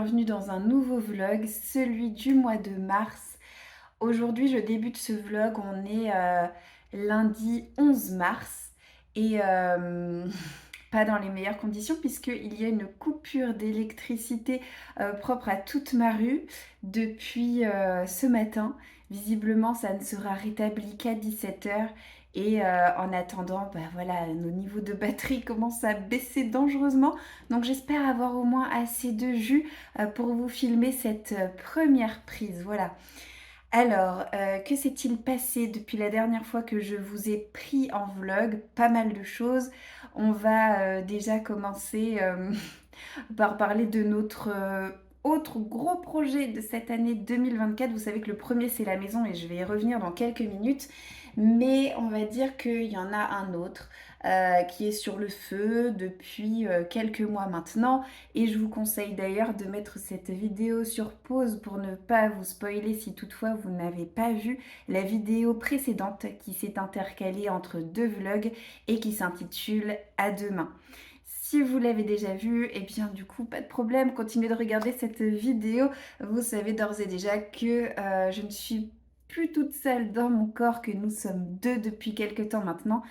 bienvenue dans un nouveau vlog, celui du mois de mars. Aujourd'hui, je débute ce vlog, on est lundi 11 mars et pas dans les meilleures conditions puisqu'il y a une coupure d'électricité propre à toute ma rue depuis ce matin. Visiblement, ça ne sera rétabli qu'à 17 h. Et en attendant, bah voilà, nos niveaux de batterie commencent à baisser dangereusement. Donc j'espère avoir au moins assez de jus pour vous filmer cette première prise. Voilà. Alors, que s'est-il passé depuis la dernière fois que je vous ai pris en vlog? Pas mal de choses. On va déjà commencer par parler de notre autre gros projet de cette année 2024. Vous savez que le premier c'est la maison et je vais y revenir dans quelques minutes. Mais on va dire qu'il y en a un autre qui est sur le feu depuis quelques mois maintenant. Et je vous conseille d'ailleurs de mettre cette vidéo sur pause pour ne pas vous spoiler si toutefois vous n'avez pas vu la vidéo précédente qui s'est intercalée entre deux vlogs et qui s'intitule À demain. Si vous l'avez déjà vu, et bien du coup pas de problème, continuez de regarder cette vidéo. Vous savez d'ores et déjà que je ne suis plus toute seule dans mon corps, que nous sommes deux depuis quelques temps maintenant,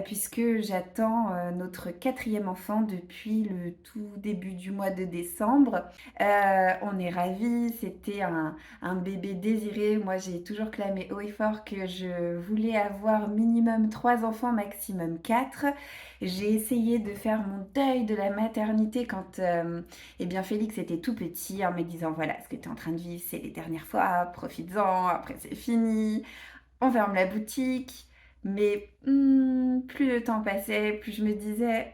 puisque j'attends notre quatrième enfant depuis le tout début du mois de décembre. On est ravis, c'était un bébé désiré. Moi j'ai toujours clamé haut et fort que je voulais avoir minimum 3 enfants, maximum 4. J'ai essayé de faire mon deuil de la maternité quand eh bien Félix était tout petit, en me disant voilà, ce que tu es en train de vivre, c'est les dernières fois, profites-en, après c'est fini, on ferme la boutique. Mais plus le temps passait, plus je me disais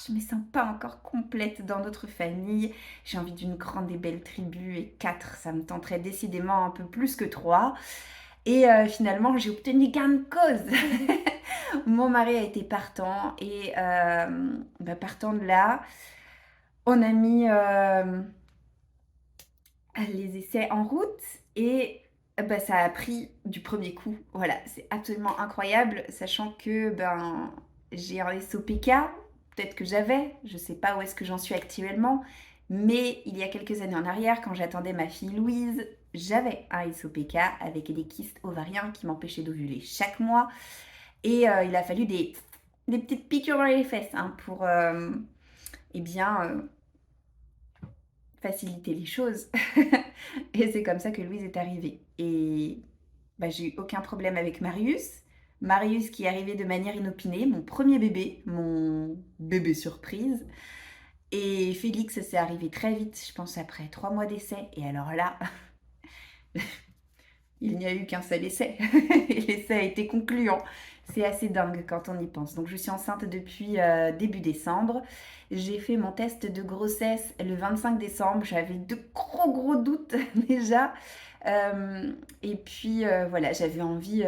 je me sens pas encore complète dans notre famille, j'ai envie d'une grande et belle tribu et 4, ça me tenterait décidément un peu plus que 3. Et finalement, j'ai obtenu gain de cause. Mon mari a été partant et partant de là, on a mis les essais en route et ça a pris du premier coup. Voilà, c'est absolument incroyable, sachant que j'ai un SOPK, peut-être que j'avais, je sais pas où est-ce que j'en suis actuellement, mais il y a quelques années en arrière, quand j'attendais ma fille Louise, j'avais un SOPK avec des kystes ovariens qui m'empêchaient d'ovuler chaque mois. Et il a fallu des petites piqûres dans les fesses pour eh bien, faciliter les choses. Et c'est comme ça que Louise est arrivée. Et j'ai eu aucun problème avec Marius. Marius qui est arrivé de manière inopinée, mon premier bébé, mon bébé surprise. Et Félix, c'est arrivé très vite, je pense après 3 mois d'essai. Et alors là, il n'y a eu qu'un seul essai. Et l'essai a été concluant. C'est assez dingue quand on y pense. Donc je suis enceinte depuis début décembre. J'ai fait mon test de grossesse le 25 décembre. J'avais de gros doutes déjà. Et puis voilà, j'avais envie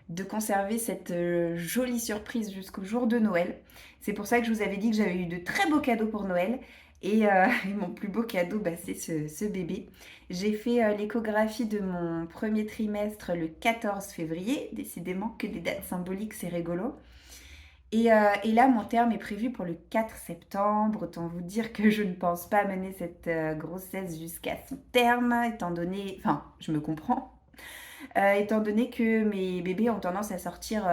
de conserver cette jolie surprise jusqu'au jour de Noël. C'est pour ça que je vous avais dit que j'avais eu de très beaux cadeaux pour Noël. Et, et mon plus beau cadeau, c'est ce bébé. J'ai fait l'échographie de mon premier trimestre le 14 février. Décidément que des dates symboliques, c'est rigolo. Et là, mon terme est prévu pour le 4 septembre. Autant vous dire que je ne pense pas mener cette grossesse jusqu'à son terme, étant donné... Enfin, je me comprends. Étant donné que mes bébés ont tendance à sortir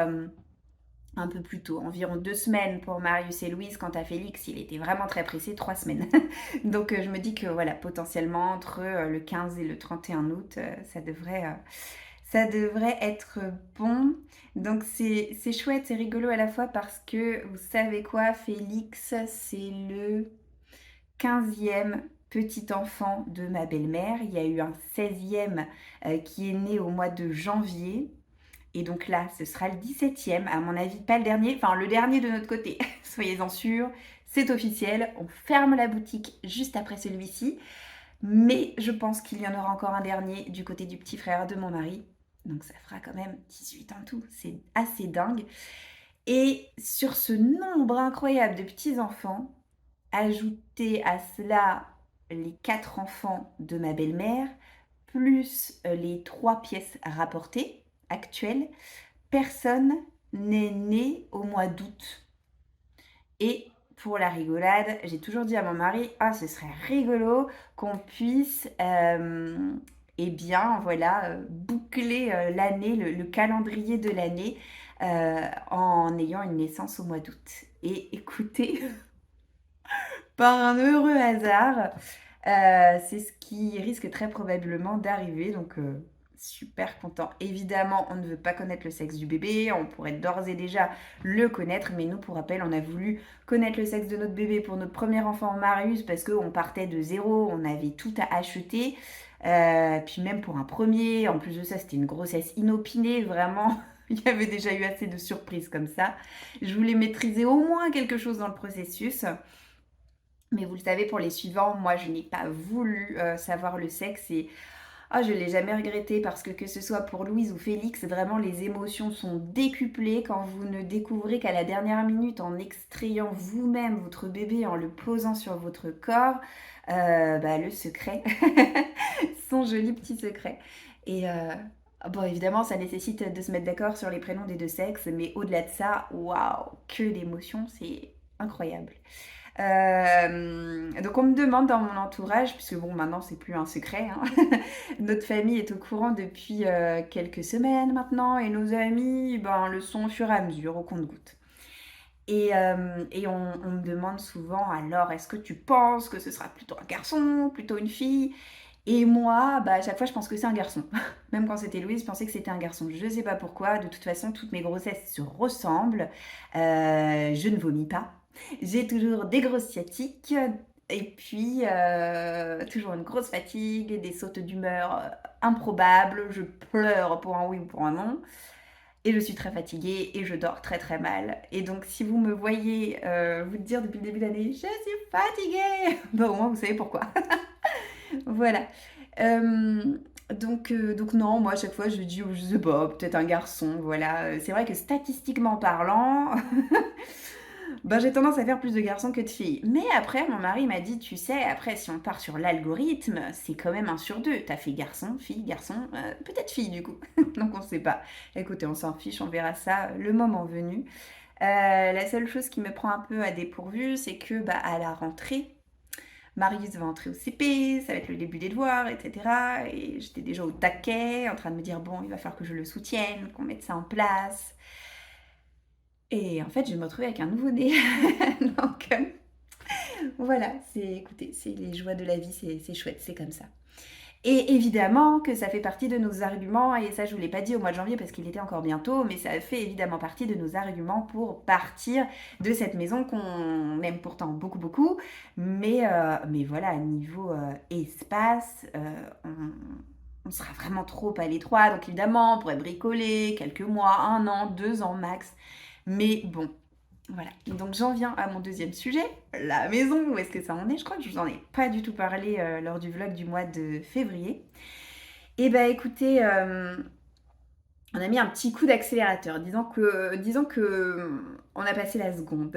un peu plus tôt, environ 2 semaines pour Marius et Louise. Quant à Félix, il était vraiment très pressé, 3 semaines. Donc je me dis que voilà, potentiellement entre le 15 et le 31 août, ça devrait être bon. Donc c'est chouette, c'est rigolo à la fois parce que vous savez quoi, Félix, c'est le 15e petit enfant de ma belle-mère. Il y a eu un 16e qui est né au mois de janvier. Et donc là, ce sera le 17e, à mon avis, pas le dernier, enfin le dernier de notre côté, soyez-en sûrs, c'est officiel, on ferme la boutique juste après celui-ci, mais je pense qu'il y en aura encore un dernier du côté du petit frère de mon mari, donc ça fera quand même 18 en tout, c'est assez dingue. Et sur ce nombre incroyable de petits-enfants, ajoutez à cela les 4 enfants de ma belle-mère, plus les 3 pièces rapportées actuelles, personne n'est né au mois d'août. Et pour la rigolade, j'ai toujours dit à mon mari: «Ah, ce serait rigolo qu'on puisse, eh bien, voilà, boucler, l'année, le calendrier de l'année, en ayant une naissance au mois d'août». Et écoutez, par un heureux hasard, c'est ce qui risque très probablement d'arriver, donc super content. Évidemment, on ne veut pas connaître le sexe du bébé, on pourrait d'ores et déjà le connaître, mais nous, pour rappel, on a voulu connaître le sexe de notre bébé pour notre premier enfant Marius parce qu'on partait de zéro, on avait tout à acheter. Puis même pour un premier, en plus de ça, c'était une grossesse inopinée, vraiment. Il y avait déjà eu assez de surprises comme ça. Je voulais maîtriser au moins quelque chose dans le processus. Mais vous le savez, pour les suivants, moi, je n'ai pas voulu savoir le sexe et je ne l'ai jamais regretté parce que ce soit pour Louise ou Félix, vraiment les émotions sont décuplées quand vous ne découvrez qu'à la dernière minute en extrayant vous-même votre bébé, en le posant sur votre corps, le secret, son joli petit secret. Et bon, évidemment, ça nécessite de se mettre d'accord sur les prénoms des deux sexes, mais au-delà de ça, waouh, que d'émotions, c'est incroyable. Donc on me demande dans mon entourage, puisque bon maintenant c'est plus un secret, hein. Notre famille est au courant depuis quelques semaines maintenant, et nos amis le sont au fur et à mesure, au compte-gouttes. Et on me demande souvent, alors est-ce que tu penses que ce sera plutôt un garçon, plutôt une fille? Et moi, à chaque fois je pense que c'est un garçon. Même quand c'était Louise, je pensais que c'était un garçon. Je sais pas pourquoi, de toute façon toutes mes grossesses se ressemblent. Je ne vomis pas. J'ai toujours des grosses sciatiques et puis toujours une grosse fatigue, des sautes d'humeur improbables. Je pleure pour un oui ou pour un non. Et je suis très fatiguée et je dors très très mal. Et donc si vous me voyez vous dire depuis le début de l'année, je suis fatiguée, au moins vous savez pourquoi. Voilà. Donc non, moi à chaque fois je dis, je sais pas, peut-être un garçon, voilà. C'est vrai que statistiquement parlant, j'ai tendance à faire plus de garçons que de filles. Mais après, mon mari m'a dit, tu sais, après si on part sur l'algorithme, c'est quand même un sur deux. T'as fait garçon, peut-être fille du coup. Donc on sait pas. Écoutez, on s'en fiche, on verra ça le moment venu. La seule chose qui me prend un peu à dépourvu, c'est que à la rentrée, Marius va entrer au CP, ça va être le début des devoirs, etc. Et j'étais déjà au taquet, en train de me dire, bon, il va falloir que je le soutienne, qu'on mette ça en place. Et en fait, je vais me retrouver avec un nouveau-né. Donc, voilà, écoutez, c'est les joies de la vie, c'est chouette, c'est comme ça. Et évidemment que ça fait partie de nos arguments, et ça je ne vous l'ai pas dit au mois de janvier parce qu'il était encore bientôt, mais ça fait évidemment partie de nos arguments pour partir de cette maison qu'on aime pourtant beaucoup beaucoup, mais voilà, niveau espace, on sera vraiment trop à l'étroit, donc évidemment on pourrait bricoler quelques mois, un an, 2 ans max, mais bon, voilà, donc j'en viens à mon deuxième sujet, la maison, où est-ce que ça en est? Je crois que je vous en ai pas du tout parlé lors du vlog du mois de février. Et écoutez, on a mis un petit coup d'accélérateur, disons que on a passé la seconde.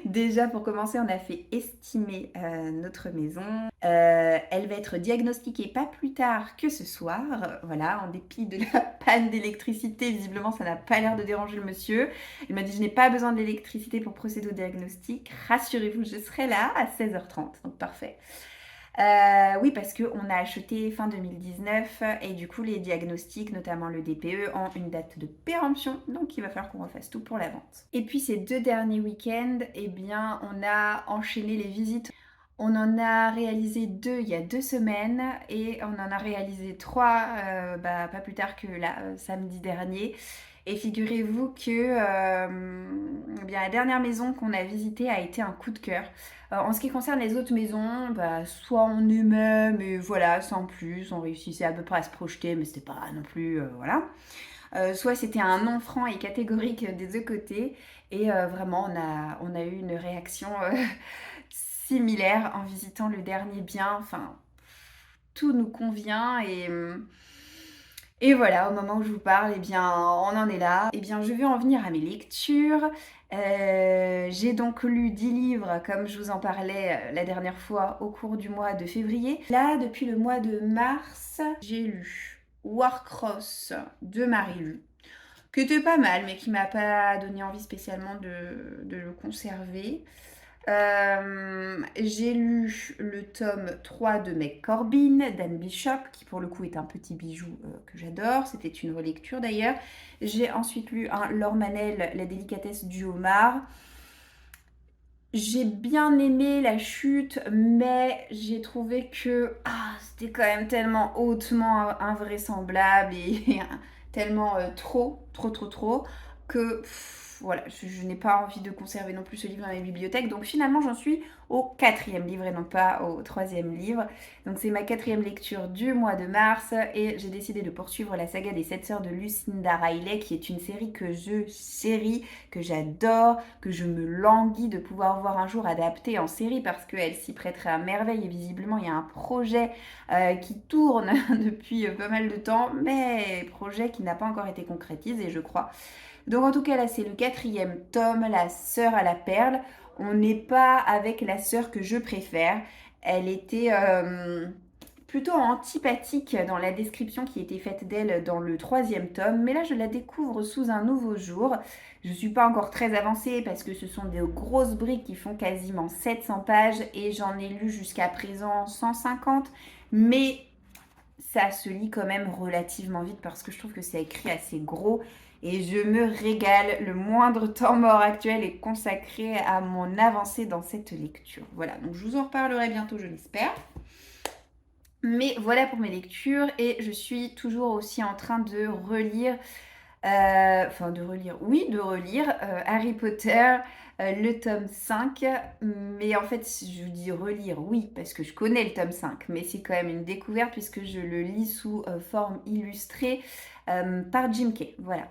Déjà pour commencer, on a fait estimer notre maison. Elle va être diagnostiquée pas plus tard que ce soir. Voilà, en dépit de la panne d'électricité, visiblement ça n'a pas l'air de déranger le monsieur. Il m'a dit je n'ai pas besoin d'électricité pour procéder au diagnostic. Rassurez-vous, je serai là à 16h30, donc parfait. Oui, parce qu'on a acheté fin 2019 et du coup les diagnostics, notamment le DPE, ont une date de péremption, donc il va falloir qu'on refasse tout pour la vente. Et puis ces 2 derniers week-ends, eh bien on a enchaîné les visites. On en a réalisé 2 il y a 2 semaines et on en a réalisé 3 pas plus tard que là, samedi dernier. Et figurez-vous que la dernière maison qu'on a visitée a été un coup de cœur. En ce qui concerne les autres maisons, soit on aimait, mais voilà, sans plus, on réussissait à peu près à se projeter, mais c'était pas non plus, voilà. Soit c'était un non franc et catégorique des deux côtés, et vraiment on a eu une réaction similaire en visitant le dernier bien. Enfin, tout nous convient et voilà, au moment où je vous parle, eh bien, on en est là. Eh bien, je vais en venir à mes lectures. J'ai donc lu 10 livres, comme je vous en parlais la dernière fois, au cours du mois de février. Là, depuis le mois de mars, j'ai lu Warcross de Marie-Lu, qui était pas mal, mais qui m'a pas donné envie spécialement de le conserver. J'ai lu le tome 3 de Meg Corbin, d'Anne Bishop, qui pour le coup est un petit bijou que j'adore. C'était une relecture d'ailleurs. J'ai ensuite lu un Laure Manel, La délicatesse du homard. J'ai bien aimé la chute, mais j'ai trouvé que c'était quand même tellement hautement invraisemblable et tellement trop, que voilà, je n'ai pas envie de conserver non plus ce livre dans ma bibliothèque. Donc finalement, j'en suis au 4e livre et non pas au 3e livre. Donc c'est ma 4e lecture du mois de mars et j'ai décidé de poursuivre la saga des 7 sœurs de Lucinda Riley, qui est une série que je chéris, que j'adore, que je me languis de pouvoir voir un jour adaptée en série parce qu'elle s'y prêterait à merveille et visiblement il y a un projet qui tourne depuis pas mal de temps, mais projet qui n'a pas encore été concrétisé, je crois. Donc en tout cas là c'est le 4e tome, La sœur à la perle. On n'est pas avec la sœur que je préfère. Elle était plutôt antipathique dans la description qui était faite d'elle dans le 3e tome, mais là je la découvre sous un nouveau jour. Je ne suis pas encore très avancée parce que ce sont des grosses briques qui font quasiment 700 pages et j'en ai lu jusqu'à présent 150, mais ça se lit quand même relativement vite parce que je trouve que c'est écrit assez gros et je me régale. Le moindre temps mort actuel est consacré à mon avancée dans cette lecture. Voilà, donc je vous en reparlerai bientôt, je l'espère. Mais voilà pour mes lectures et je suis toujours aussi en train de relire, de relire Harry Potter, le tome 5. Mais en fait, je vous dis relire, oui, parce que je connais le tome 5, mais c'est quand même une découverte puisque je le lis sous forme illustrée par Jim Kay. Voilà.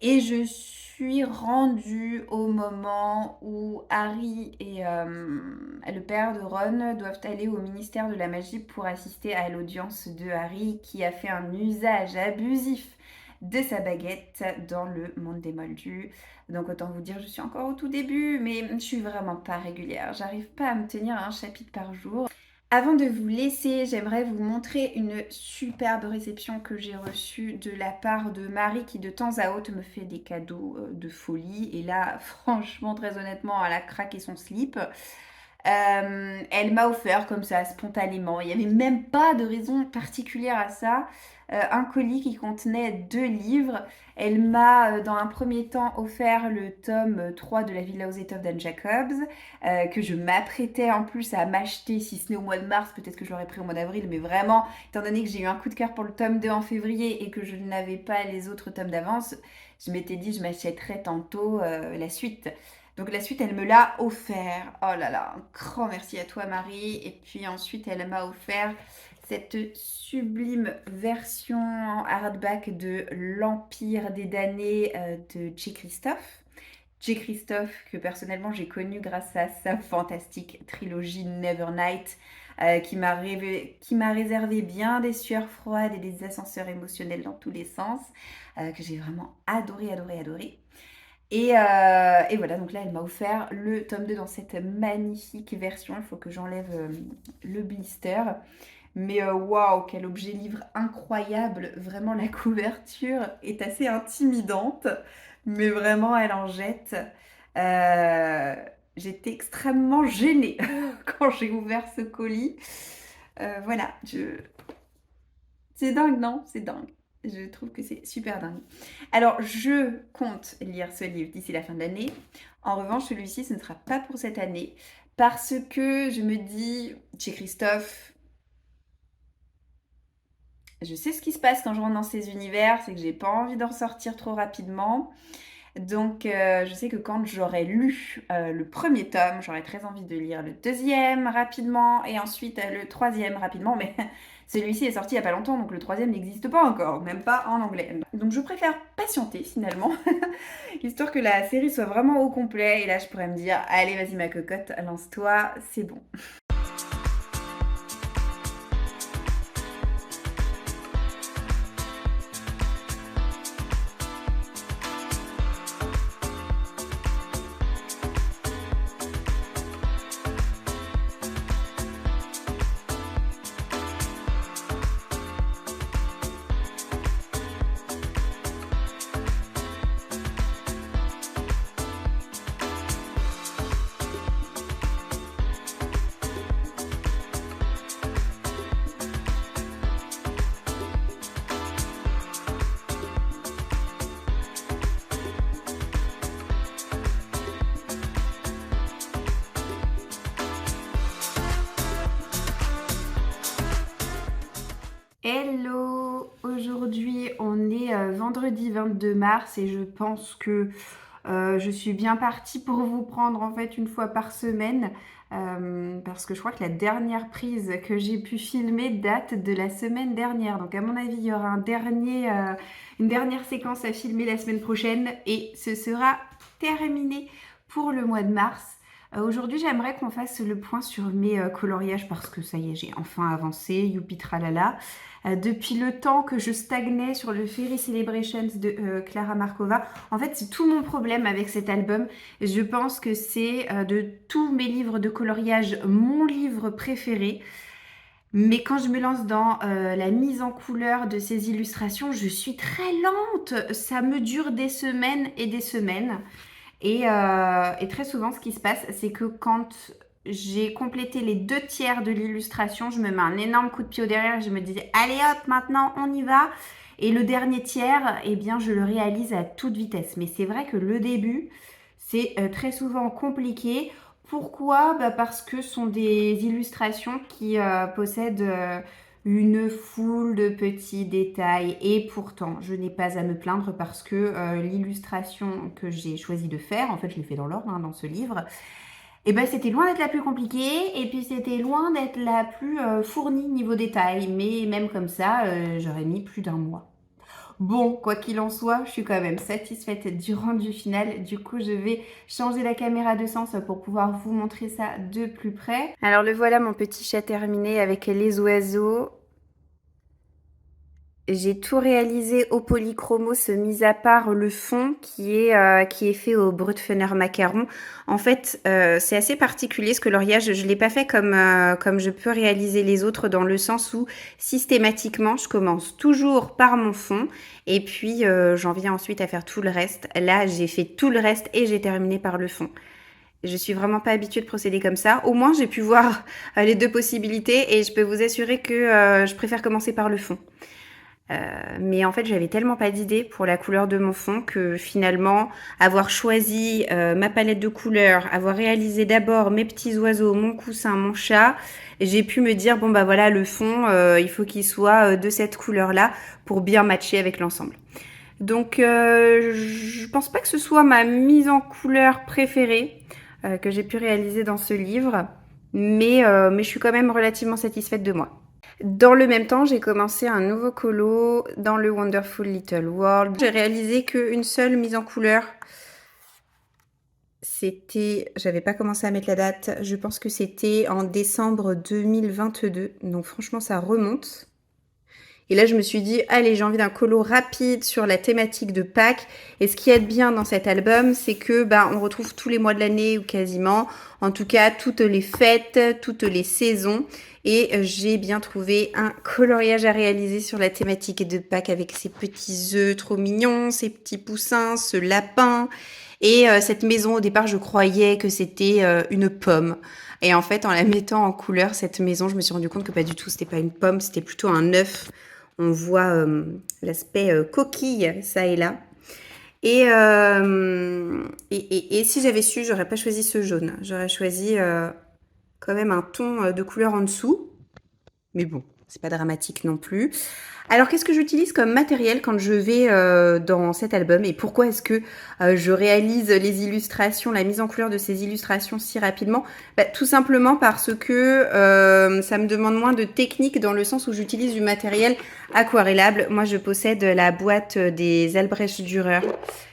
Et je suis rendue au moment où Harry et le père de Ron doivent aller au ministère de la magie pour assister à l'audience de Harry qui a fait un usage abusif de sa baguette dans le monde des Moldus. Donc autant vous dire, je suis encore au tout début, mais je suis vraiment pas régulière. J'arrive pas à me tenir à un chapitre par jour. Avant de vous laisser, j'aimerais vous montrer une superbe réception que j'ai reçue de la part de Marie qui de temps à autre me fait des cadeaux de folie. Et là, franchement, très honnêtement, elle a craqué son slip. Elle m'a offert comme ça, spontanément. Il n'y avait même pas de raison particulière à ça. Un colis qui contenait 2 livres. Elle m'a, dans un premier temps, offert le tome 3 de La Villa aux étoffes d'Anne Jacobs, que je m'apprêtais en plus à m'acheter, si ce n'est au mois de mars, peut-être que je l'aurais pris au mois d'avril, mais vraiment, étant donné que j'ai eu un coup de cœur pour le tome 2 en février et que je n'avais pas les autres tomes d'avance, je m'étais dit je m'achèterais tantôt la suite. Donc la suite, elle me l'a offert. Oh là là, un grand merci à toi Marie. Et puis ensuite, elle m'a offert cette sublime version en hardback de L'Empire des damnés de J. Christophe. J. Christophe, que personnellement j'ai connu grâce à sa fantastique trilogie Nevernight, qui m'a réservé bien des sueurs froides et des ascenseurs émotionnels dans tous les sens, que j'ai vraiment adoré. Et voilà, donc là, elle m'a offert le tome 2 dans cette magnifique version. Il faut que j'enlève le blister. Mais waouh, quel objet livre incroyable. Vraiment, la couverture est assez intimidante. Mais vraiment, elle en jette. J'étais extrêmement gênée quand j'ai ouvert ce colis. Voilà, c'est dingue, non? C'est dingue. Je trouve que c'est super dingue. Alors, je compte lire ce livre d'ici la fin de l'année. En revanche, celui-ci, ce ne sera pas pour cette année. Parce que je me dis, chez Christophe, je sais ce qui se passe quand je rentre dans ces univers, c'est que j'ai pas envie d'en sortir trop rapidement. Donc, je sais que quand j'aurai lu le premier tome, j'aurai très envie de lire le deuxième rapidement et ensuite le troisième rapidement. Mais celui-ci est sorti il n'y a pas longtemps, donc le troisième n'existe pas encore, même pas en anglais. Donc, je préfère patienter finalement, histoire que la série soit vraiment au complet. Et là, je pourrais me dire, allez, vas-y ma cocotte, lance-toi, c'est bon. Hello! Aujourd'hui, on est vendredi 22 mars et je pense que je suis bien partie pour vous prendre en fait une fois par semaine parce que je crois que la dernière prise que j'ai pu filmer date de la semaine dernière. Donc à mon avis, il y aura une dernière séquence à filmer la semaine prochaine et ce sera terminé pour le mois de mars. Aujourd'hui, j'aimerais qu'on fasse le point sur mes coloriages parce que ça y est, j'ai enfin avancé, youpi tralala. Depuis le temps que je stagnais sur le Fairy Celebrations de Clara Markova, en fait, c'est tout mon problème avec cet album. Je pense que c'est de tous mes livres de coloriage, mon livre préféré. Mais quand je me lance dans la mise en couleur de ces illustrations, je suis très lente. Ça me dure des semaines et des semaines. Et très souvent, ce qui se passe, c'est que quand j'ai complété les 2 tiers de l'illustration, je me mets un énorme coup de pied au derrière et je me disais, allez hop, maintenant on y va. Et le dernier tiers, eh bien, je le réalise à toute vitesse. Mais c'est vrai que le début, c'est très souvent compliqué. Pourquoi? Parce que ce sont des illustrations qui possèdent une foule de petits détails et pourtant je n'ai pas à me plaindre parce que l'illustration que j'ai choisi de faire, en fait je l'ai fait dans l'ordre dans ce livre, et ben c'était loin d'être la plus compliquée et puis c'était loin d'être la plus fournie niveau détail, mais même comme ça j'aurais mis plus d'un mois. Bon, quoi qu'il en soit, je suis quand même satisfaite du rendu final. Du coup, je vais changer la caméra de sens pour pouvoir vous montrer ça de plus près. Alors le voilà mon petit chat terminé avec les oiseaux. J'ai tout réalisé au polychromos, mis à part le fond qui est fait au Brutfuner macaron. En fait, c'est assez particulier ce coloriage. Je ne l'ai pas fait comme je peux réaliser les autres, dans le sens où systématiquement, je commence toujours par mon fond et puis j'en viens ensuite à faire tout le reste. Là, j'ai fait tout le reste et j'ai terminé par le fond. Je suis vraiment pas habituée de procéder comme ça. Au moins, j'ai pu voir les deux possibilités et je peux vous assurer que je préfère commencer par le fond. Mais en fait, j'avais tellement pas d'idée pour la couleur de mon fond que finalement, avoir choisi ma palette de couleurs, avoir réalisé d'abord mes petits oiseaux, mon coussin, mon chat, j'ai pu me dire, bon bah voilà, le fond, il faut qu'il soit de cette couleur-là pour bien matcher avec l'ensemble. Donc, je pense pas que ce soit ma mise en couleur préférée que j'ai pu réaliser dans ce livre, mais je suis quand même relativement satisfaite de moi. Dans le même temps, j'ai commencé un nouveau colo dans le Wonderful Little World. J'ai réalisé qu'une seule mise en couleur. J'avais pas commencé à mettre la date, je pense que c'était en décembre 2022. Donc franchement, ça remonte. Et là, je me suis dit, allez, j'ai envie d'un colo rapide sur la thématique de Pâques. Et ce qui est bien dans cet album, c'est que on retrouve tous les mois de l'année ou quasiment, en tout cas toutes les fêtes, toutes les saisons. Et j'ai bien trouvé un coloriage à réaliser sur la thématique de Pâques avec ces petits œufs trop mignons, ces petits poussins, ce lapin. Et cette maison, au départ, je croyais que c'était une pomme. Et en fait, en la mettant en couleur, cette maison, je me suis rendu compte que pas du tout, c'était pas une pomme, c'était plutôt un œuf. On voit l'aspect coquille, ça et là. Et si j'avais su, j'aurais pas choisi ce jaune. J'aurais choisi quand même un ton de couleur en dessous. Mais bon, c'est pas dramatique non plus. Alors, qu'est-ce que j'utilise comme matériel quand je vais dans cet album et pourquoi est-ce que je réalise les illustrations, la mise en couleur de ces illustrations si rapidement? Tout simplement parce que ça me demande moins de technique, dans le sens où j'utilise du matériel aquarellable. Moi, je possède la boîte des Albrecht Dürer.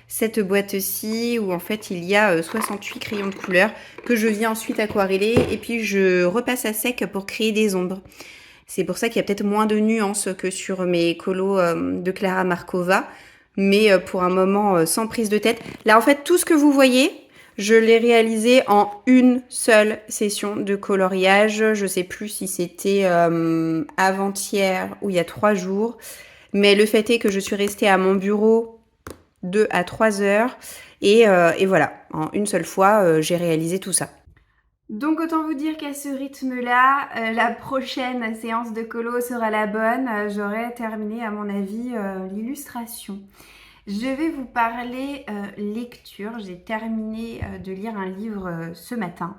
Cette boîte-ci où en fait il y a 68 crayons de couleur que je viens ensuite aquareller et puis je repasse à sec pour créer des ombres. C'est pour ça qu'il y a peut-être moins de nuances que sur mes colos de Clara Markova, mais pour un moment sans prise de tête. Là, en fait, tout ce que vous voyez, je l'ai réalisé en une seule session de coloriage. Je sais plus si c'était avant-hier ou il y a 3 jours, mais le fait est que je suis restée à mon bureau 2 à 3 heures et voilà, en une seule fois, j'ai réalisé tout ça. Donc autant vous dire qu'à ce rythme-là, la prochaine séance de colo sera la bonne. J'aurai terminé à mon avis l'illustration. Je vais vous parler lecture. J'ai terminé de lire un livre ce matin.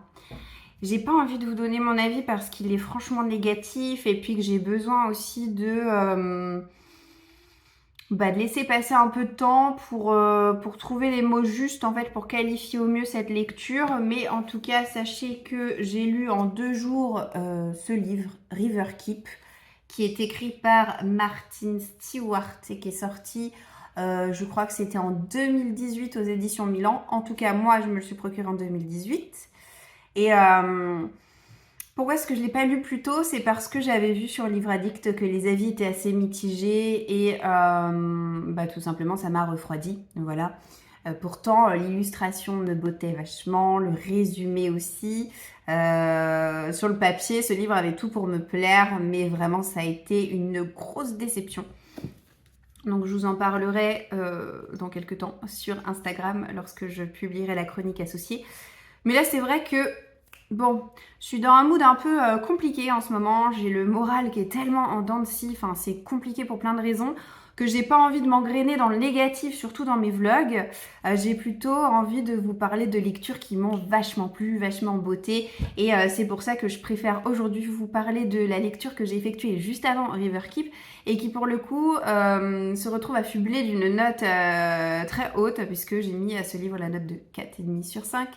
j'ai pas envie de vous donner mon avis parce qu'il est franchement négatif et puis que j'ai besoin aussi de laisser passer un peu de temps pour trouver les mots justes en fait pour qualifier au mieux cette lecture. Mais en tout cas, sachez que j'ai lu en 2 jours ce livre, River Keep, qui est écrit par Martin Stewart et qui est sorti, je crois que c'était en 2018 aux éditions Milan. En tout cas, moi, je me le suis procuré en 2018. Et pourquoi est-ce que je ne l'ai pas lu plus tôt? C'est parce que j'avais vu sur Livre Addict que les avis étaient assez mitigés et tout simplement ça m'a refroidi. Voilà. Pourtant, l'illustration me bottait vachement, le résumé aussi. Sur le papier, ce livre avait tout pour me plaire, mais vraiment ça a été une grosse déception. Donc je vous en parlerai dans quelques temps sur Instagram lorsque je publierai la chronique associée. Mais là c'est vrai que bon, je suis dans un mood un peu compliqué en ce moment. J'ai le moral qui est tellement en dents de scie. Enfin, c'est compliqué pour plein de raisons que j'ai pas envie de m'engrainer dans le négatif, surtout dans mes vlogs. J'ai plutôt envie de vous parler de lectures qui m'ont vachement plu, vachement beauté. Et c'est pour ça que je préfère aujourd'hui vous parler de la lecture que j'ai effectuée juste avant River Keep et qui pour le coup se retrouve affublée d'une note très haute puisque j'ai mis à ce livre la note de 4,5 sur 5.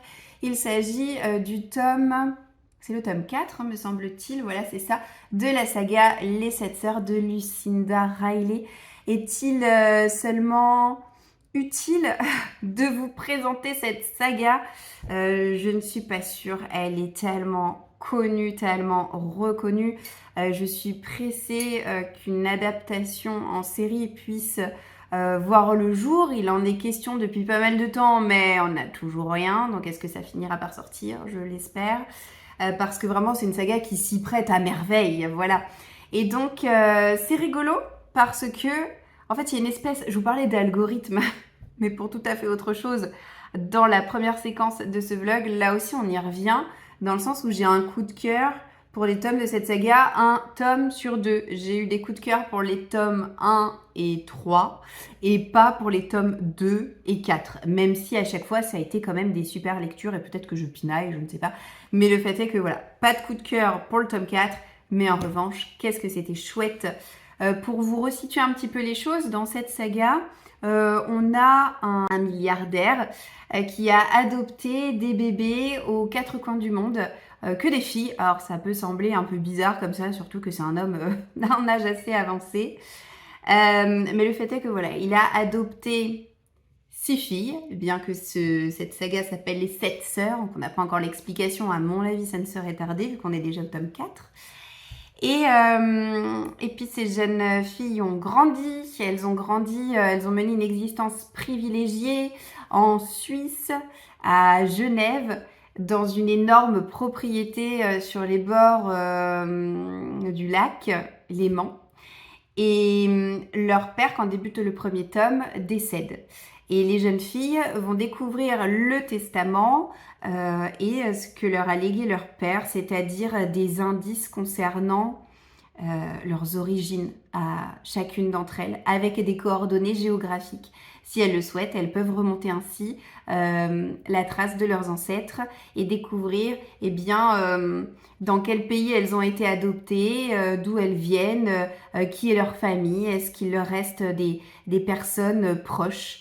Il s'agit du tome, c'est le tome 4, me semble-t-il, voilà, c'est ça, de la saga Les 7 sœurs de Lucinda Riley. Est-il seulement utile de vous présenter cette saga? Je ne suis pas sûre, elle est tellement connue, tellement reconnue. Je suis pressée qu'une adaptation en série puisse voir le jour. Il en est question depuis pas mal de temps, mais on n'a toujours rien. Donc est-ce que ça finira par sortir? Je l'espère. Parce que vraiment, c'est une saga qui s'y prête à merveille. Voilà. Et donc, c'est rigolo parce que, en fait, il y a une espèce. Je vous parlais d'algorithme, mais pour tout à fait autre chose. Dans la première séquence de ce vlog, là aussi, on y revient, dans le sens où j'ai un coup de cœur pour les tomes de cette saga, un tome sur 2. J'ai eu des coups de cœur pour les tomes 1 et 3 et pas pour les tomes 2 et 4. Même si à chaque fois, ça a été quand même des super lectures et peut-être que je pinaille, je ne sais pas. Mais le fait est que voilà, pas de coup de cœur pour le tome 4, mais en revanche, qu'est-ce que c'était chouette. Pour vous resituer un petit peu les choses, dans cette saga, on a un milliardaire qui a adopté des bébés aux 4 coins du monde, que des filles. Alors ça peut sembler un peu bizarre comme ça, surtout que c'est un homme d'un âge assez avancé. Mais le fait est que voilà, il a adopté 6 filles, bien que cette saga s'appelle Les 7 sœurs, donc on n'a pas encore l'explication, à mon avis ça ne serait tardé vu qu'on est déjà au tome 4. Et puis ces jeunes filles ont grandi, elles ont mené une existence privilégiée en Suisse, à Genève, dans une énorme propriété sur les bords du lac Léman. Et leur père, quand débute le premier tome, décède. Et les jeunes filles vont découvrir le testament et ce que leur a légué leur père, c'est-à-dire des indices concernant leurs origines à chacune d'entre elles, avec des coordonnées géographiques. Si elles le souhaitent, elles peuvent remonter ainsi la trace de leurs ancêtres et découvrir dans quel pays elles ont été adoptées, d'où elles viennent, qui est leur famille, est-ce qu'il leur reste des personnes proches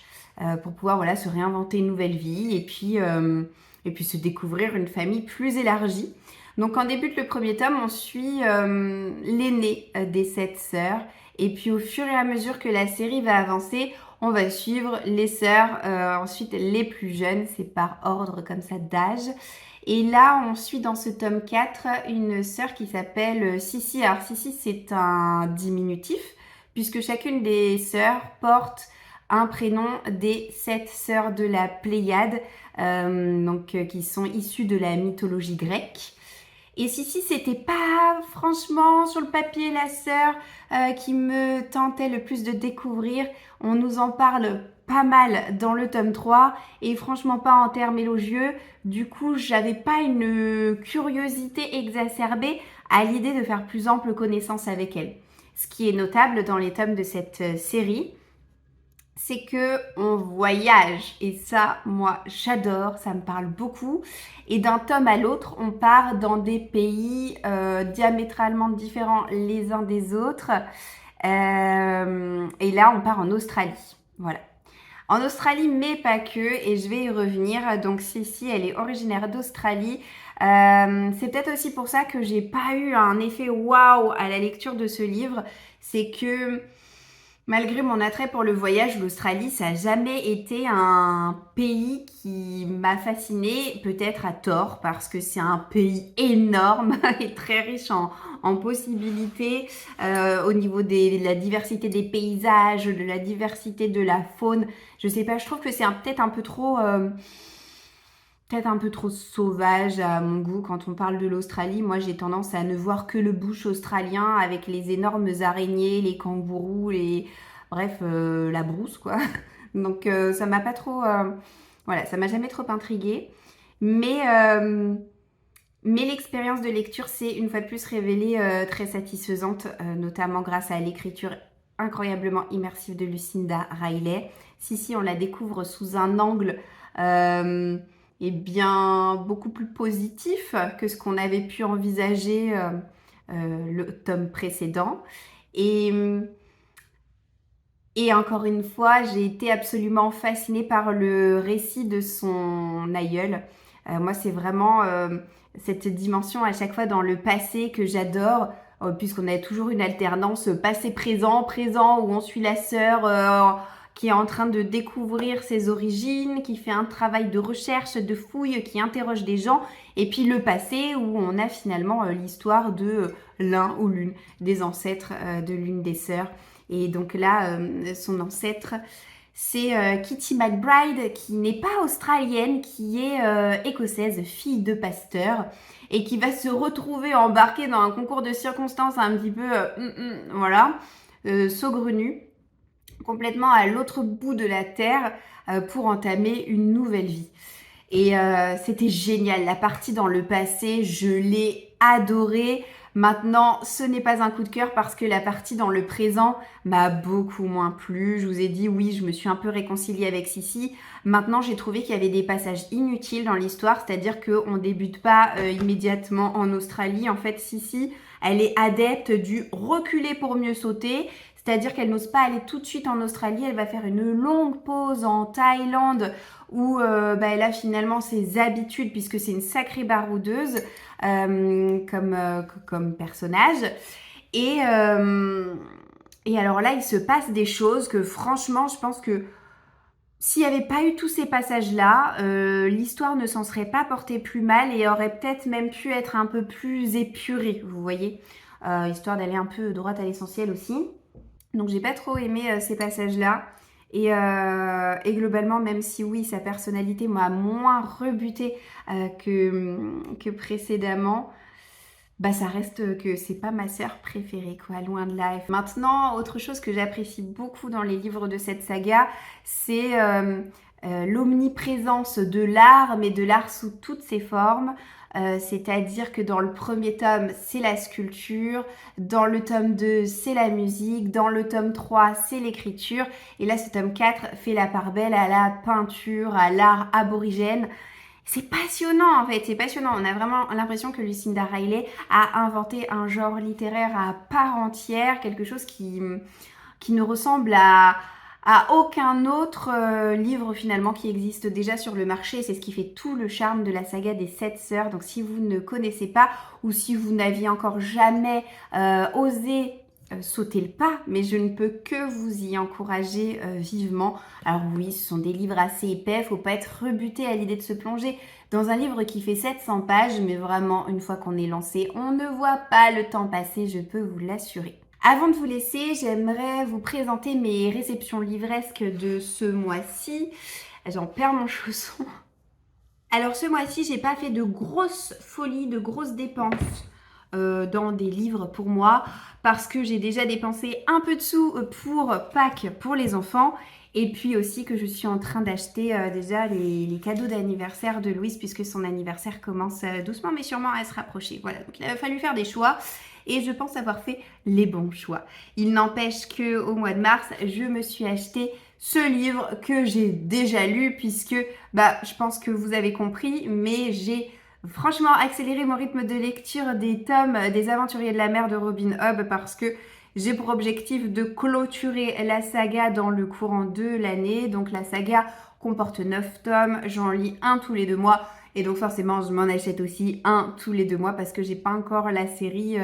pour pouvoir voilà, se réinventer une nouvelle vie et puis se découvrir une famille plus élargie. Donc quand débute le premier tome, on suit l'aînée des 7 sœurs. Et puis au fur et à mesure que la série va avancer, on va suivre les sœurs, ensuite les plus jeunes, c'est par ordre comme ça d'âge. Et là, on suit dans ce tome 4 une sœur qui s'appelle Sissi. Alors Sissi, c'est un diminutif, puisque chacune des sœurs porte un prénom des 7 sœurs de la Pléiade, qui sont issues de la mythologie grecque. Et si c'était pas franchement sur le papier la sœur qui me tentait le plus de découvrir, on nous en parle pas mal dans le tome 3 et franchement pas en termes élogieux. Du coup, j'avais pas une curiosité exacerbée à l'idée de faire plus ample connaissance avec elle. Ce qui est notable dans les tomes de cette série, c'est que on voyage. Et ça, moi, j'adore, ça me parle beaucoup. Et d'un tome à l'autre, on part dans des pays diamétralement différents les uns des autres. Et là, on part en Australie. Voilà. En Australie, mais pas que, et je vais y revenir. Donc Cici, elle est originaire d'Australie. C'est peut-être aussi pour ça que j'ai pas eu un effet waouh à la lecture de ce livre. C'est que malgré mon attrait pour le voyage, l'Australie, ça n'a jamais été un pays qui m'a fascinée, peut-être à tort, parce que c'est un pays énorme et très riche en possibilités au niveau de la diversité des paysages, de la diversité de la faune. Je sais pas, je trouve que c'est peut-être un peu trop... peut-être un peu trop sauvage à mon goût quand on parle de l'Australie. Moi, j'ai tendance à ne voir que le bush australien avec les énormes araignées, les kangourous, bref, la brousse, quoi. Donc, ça m'a pas trop... Voilà, ça m'a jamais trop intriguée. Mais, euh, mais l'expérience de lecture s'est une fois de plus révélée très satisfaisante, notamment grâce à l'écriture incroyablement immersive de Lucinda Riley. Si, on la découvre sous un angle... eh bien, beaucoup plus positif que ce qu'on avait pu envisager le tome précédent. Et, et encore une fois, j'ai été absolument fascinée par le récit de son aïeul. Moi, c'est vraiment cette dimension à chaque fois dans le passé que j'adore, puisqu'on a toujours une alternance passé-présent, présent, où on suit la sœur qui est en train de découvrir ses origines, qui fait un travail de recherche, de fouille, qui interroge des gens, et puis le passé où on a finalement l'histoire de l'un ou l'une des ancêtres de l'une des sœurs. Et donc là, son ancêtre, c'est Kitty McBride, qui n'est pas australienne, qui est écossaise, fille de pasteur, et qui va se retrouver embarquée dans un concours de circonstances un petit peu, voilà, saugrenu, complètement à l'autre bout de la terre pour entamer une nouvelle vie. Et c'était génial, la partie dans le passé, je l'ai adorée. Maintenant, ce n'est pas un coup de cœur parce que la partie dans le présent m'a beaucoup moins plu. Je vous ai dit, oui, je me suis un peu réconciliée avec Cici. Maintenant, j'ai trouvé qu'il y avait des passages inutiles dans l'histoire, c'est-à-dire qu'on ne débute pas immédiatement en Australie. En fait, Cici, elle est adepte du reculer pour mieux sauter. C'est-à-dire qu'elle n'ose pas aller tout de suite en Australie, elle va faire une longue pause en Thaïlande où elle a finalement ses habitudes puisque c'est une sacrée baroudeuse comme personnage. Et alors là, il se passe des choses que franchement, je pense que s'il n'y avait pas eu tous ces passages-là, l'histoire ne s'en serait pas portée plus mal et aurait peut-être même pu être un peu plus épurée, vous voyez, histoire d'aller un peu droit à l'essentiel aussi. Donc j'ai pas trop aimé ces passages-là. Et globalement, même si oui, sa personnalité m'a moins rebutée que précédemment, bah ça reste que c'est pas ma sœur préférée, quoi, loin de là. Maintenant, autre chose que j'apprécie beaucoup dans les livres de cette saga, c'est l'omniprésence de l'art, mais de l'art sous toutes ses formes. C'est-à-dire que dans le premier tome, c'est la sculpture, dans le tome 2, c'est la musique, dans le tome 3, c'est l'écriture, et là, ce tome 4 fait la part belle à la peinture, à l'art aborigène. C'est passionnant en fait, c'est passionnant. On a vraiment l'impression que Lucinda Riley a inventé un genre littéraire à part entière, quelque chose qui ne ressemble à aucun autre livre finalement qui existe déjà sur le marché. C'est ce qui fait tout le charme de la saga des 7 sœurs. Donc si vous ne connaissez pas ou si vous n'aviez encore jamais osé sauter le pas, mais je ne peux que vous y encourager vivement. Alors oui, ce sont des livres assez épais, faut pas être rebuté à l'idée de se plonger dans un livre qui fait 700 pages, mais vraiment, une fois qu'on est lancé, on ne voit pas le temps passer, je peux vous l'assurer. Avant de vous laisser, j'aimerais vous présenter mes réceptions livresques de ce mois-ci. J'en perds mon chausson. Alors ce mois-ci, j'ai pas fait de grosses folies, de grosses dépenses dans des livres pour moi parce que j'ai déjà dépensé un peu de sous pour Pâques pour les enfants et puis aussi que je suis en train d'acheter déjà les cadeaux d'anniversaire de Louise puisque son anniversaire commence doucement mais sûrement à se rapprocher. Voilà, donc il a fallu faire des choix et je pense avoir fait les bons choix. Il n'empêche qu'au mois de mars, je me suis acheté ce livre que j'ai déjà lu puisque, je pense que vous avez compris, mais j'ai franchement accéléré mon rythme de lecture des tomes des Aventuriers de la mer de Robin Hobb parce que j'ai pour objectif de clôturer la saga dans le courant de l'année. Donc la saga comporte 9 tomes, j'en lis un tous les 2 mois. Et donc forcément, je m'en achète aussi un tous les 2 mois parce que j'ai pas encore la série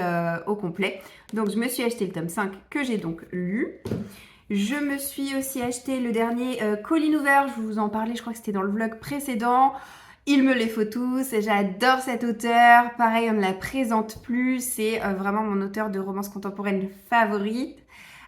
au complet. Donc je me suis acheté le tome 5 que j'ai donc lu. Je me suis aussi acheté le dernier Colleen Hoover, je vous en parlais, je crois que c'était dans le vlog précédent. Il me les faut tous, j'adore cet auteur, pareil on ne la présente plus, c'est vraiment mon auteur de romance contemporaine favorite.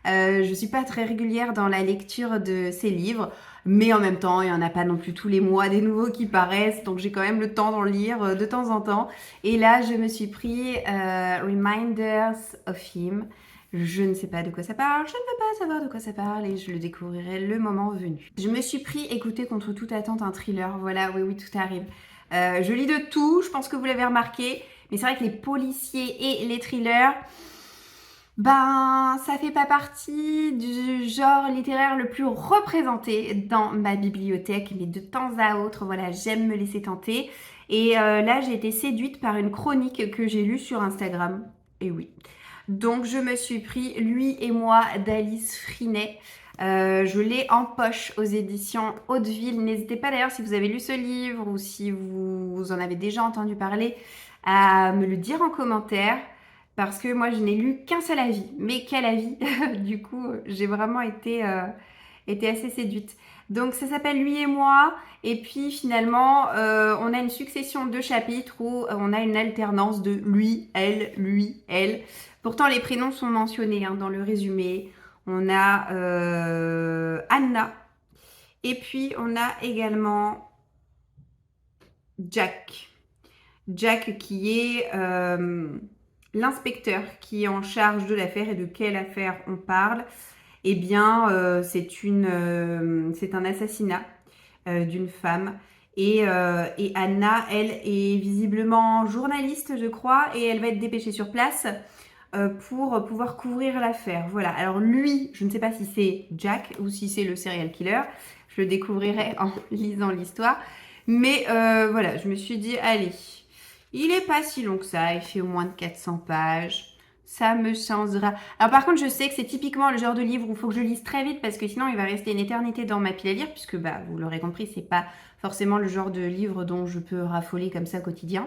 Je suis pas très régulière dans la lecture de ses livres, mais en même temps il n'y en a pas non plus tous les mois des nouveaux qui paraissent, donc j'ai quand même le temps d'en lire de temps en temps. Et là je me suis pris Reminders of Him. Je ne sais pas de quoi ça parle, je ne veux pas savoir de quoi ça parle et je le découvrirai le moment venu. Je me suis pris Écoutez contre toute attente un thriller, voilà, oui, tout arrive. Je lis de tout, je pense que vous l'avez remarqué, mais c'est vrai que les policiers et les thrillers, ça fait pas partie du genre littéraire le plus représenté dans ma bibliothèque, mais de temps à autre, voilà, j'aime me laisser tenter. Et là, j'ai été séduite par une chronique que j'ai lue sur Instagram, et oui. Donc je me suis pris Lui et moi d'Alice Frinet. Je l'ai en poche aux éditions Hauteville. N'hésitez pas d'ailleurs si vous avez lu ce livre ou si vous en avez déjà entendu parler à me le dire en commentaire parce que moi je n'ai lu qu'un seul avis. Mais quel avis! Du coup j'ai vraiment été assez séduite. Donc ça s'appelle Lui et moi et puis finalement on a une succession de chapitres où on a une alternance de lui, elle. Pourtant les prénoms sont mentionnés dans le résumé. On a Anna et puis on a également Jack. Jack qui est l'inspecteur qui est en charge de l'affaire. Et de quelle affaire on parle? Eh bien, c'est un assassinat d'une femme. Et Anna, elle, est visiblement journaliste, je crois, et elle va être dépêchée sur place pour pouvoir couvrir l'affaire. Voilà. Alors lui, je ne sais pas si c'est Jack ou si c'est le serial killer. Je le découvrirai en lisant l'histoire. Mais voilà, je me suis dit, allez, il est pas si long que ça. Il fait au moins de 400 pages. Ça me changera. Alors par contre, je sais que c'est typiquement le genre de livre où il faut que je lise très vite parce que sinon il va rester une éternité dans ma pile à lire puisque vous l'aurez compris, c'est pas forcément le genre de livre dont je peux raffoler comme ça quotidien.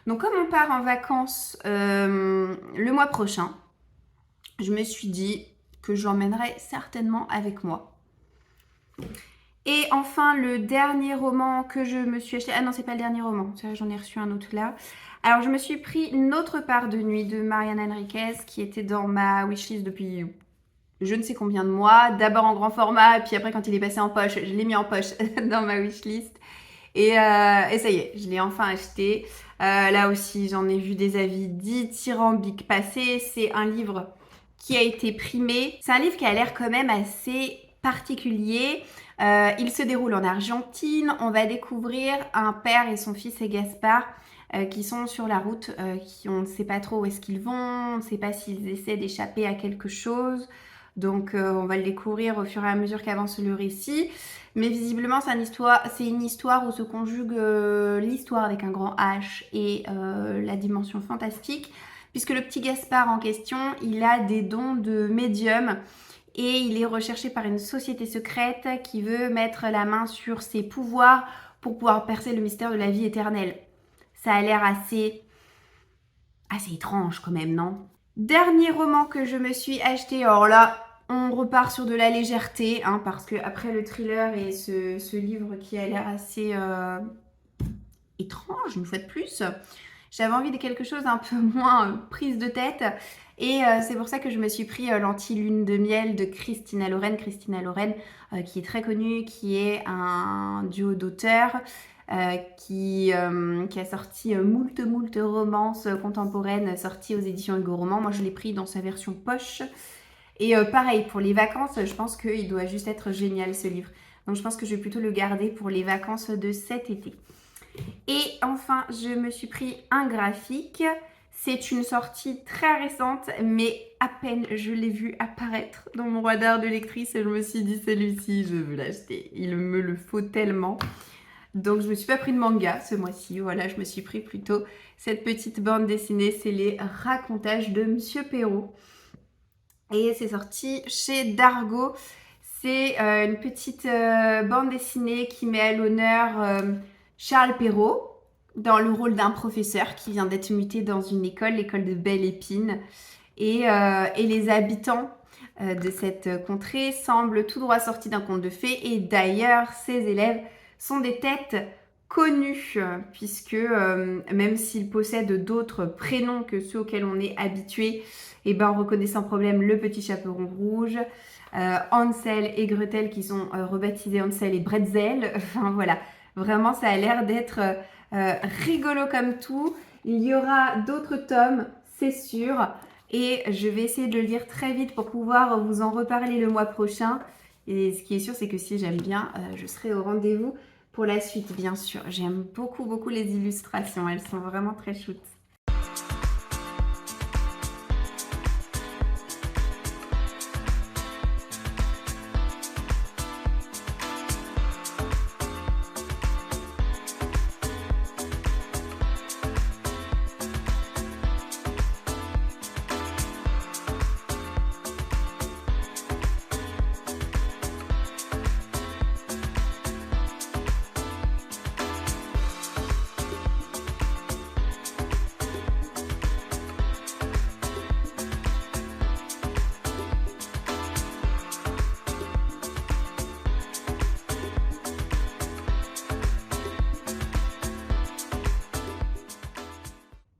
Donc comme on part en vacances le mois prochain, je me suis dit que j'emmènerais certainement avec moi. Et enfin, le dernier roman que je me suis acheté... Ah non, c'est pas le dernier roman, j'en ai reçu un autre là. Alors, je me suis pris Notre part de nuit de Mariana Enriquez qui était dans ma wishlist depuis je ne sais combien de mois. D'abord en grand format, puis après quand il est passé en poche, je l'ai mis en poche dans ma wishlist. Et ça y est, je l'ai enfin acheté. Là aussi, j'en ai vu des avis dithyrambiques passer. C'est un livre qui a été primé. C'est un livre qui a l'air quand même assez particulier. Il se déroule en Argentine. On va découvrir un père et son fils et Gaspard qui sont sur la route, on ne sait pas trop où est-ce qu'ils vont, on ne sait pas s'ils essaient d'échapper à quelque chose. Donc on va le découvrir au fur et à mesure qu'avance le récit. Mais visiblement c'est une histoire où se conjugue l'histoire avec un grand H et la dimension fantastique. Puisque le petit Gaspard en question, il a des dons de médium. Et il est recherché par une société secrète qui veut mettre la main sur ses pouvoirs pour pouvoir percer le mystère de la vie éternelle. Ça a l'air assez étrange quand même, non? Dernier roman que je me suis acheté, alors là, on repart sur de la légèreté, parce que après le thriller et ce livre qui a l'air assez étrange, une fois de plus, j'avais envie de quelque chose un peu moins prise de tête. Et c'est pour ça que je me suis pris l'Anti-Lune de miel de Christina Loren. Christina Loren qui est très connue, qui est un duo d'auteurs qui a sorti moult romances contemporaines sorties aux éditions Hugo Roman. Moi, je l'ai pris dans sa version poche. Et pareil, pour les vacances, je pense qu'il doit juste être génial ce livre. Donc, je pense que je vais plutôt le garder pour les vacances de cet été. Et enfin, je me suis pris un graphique, C'est une sortie très récente, mais à peine je l'ai vu apparaître dans mon radar de lectrice et je me suis dit celui-ci, je veux l'acheter. Il me le faut tellement. Donc je me suis pas pris de manga ce mois-ci, voilà, je me suis pris plutôt cette petite bande dessinée, c'est les Racontages de Monsieur Perrault. Et c'est sorti chez Dargo. C'est une petite bande dessinée qui met à l'honneur Charles Perrault dans le rôle d'un professeur qui vient d'être muté dans une école, l'école de Belle Épine. Et les habitants de cette contrée semblent tout droit sortis d'un conte de fées. Et d'ailleurs, ces élèves sont des têtes connues, puisque même s'ils possèdent d'autres prénoms que ceux auxquels on est habitué, et ben on reconnaît sans problème le petit chaperon rouge, Hansel et Gretel qui sont rebaptisés Hansel et Bretzel. Enfin voilà, vraiment ça a l'air d'être rigolo comme tout. Il y aura d'autres tomes, c'est sûr, et je vais essayer de le lire très vite pour pouvoir vous en reparler le mois prochain. Et ce qui est sûr, c'est que si j'aime bien, je serai au rendez-vous pour la suite, bien sûr. J'aime beaucoup, beaucoup les illustrations. Elles sont vraiment très chouettes.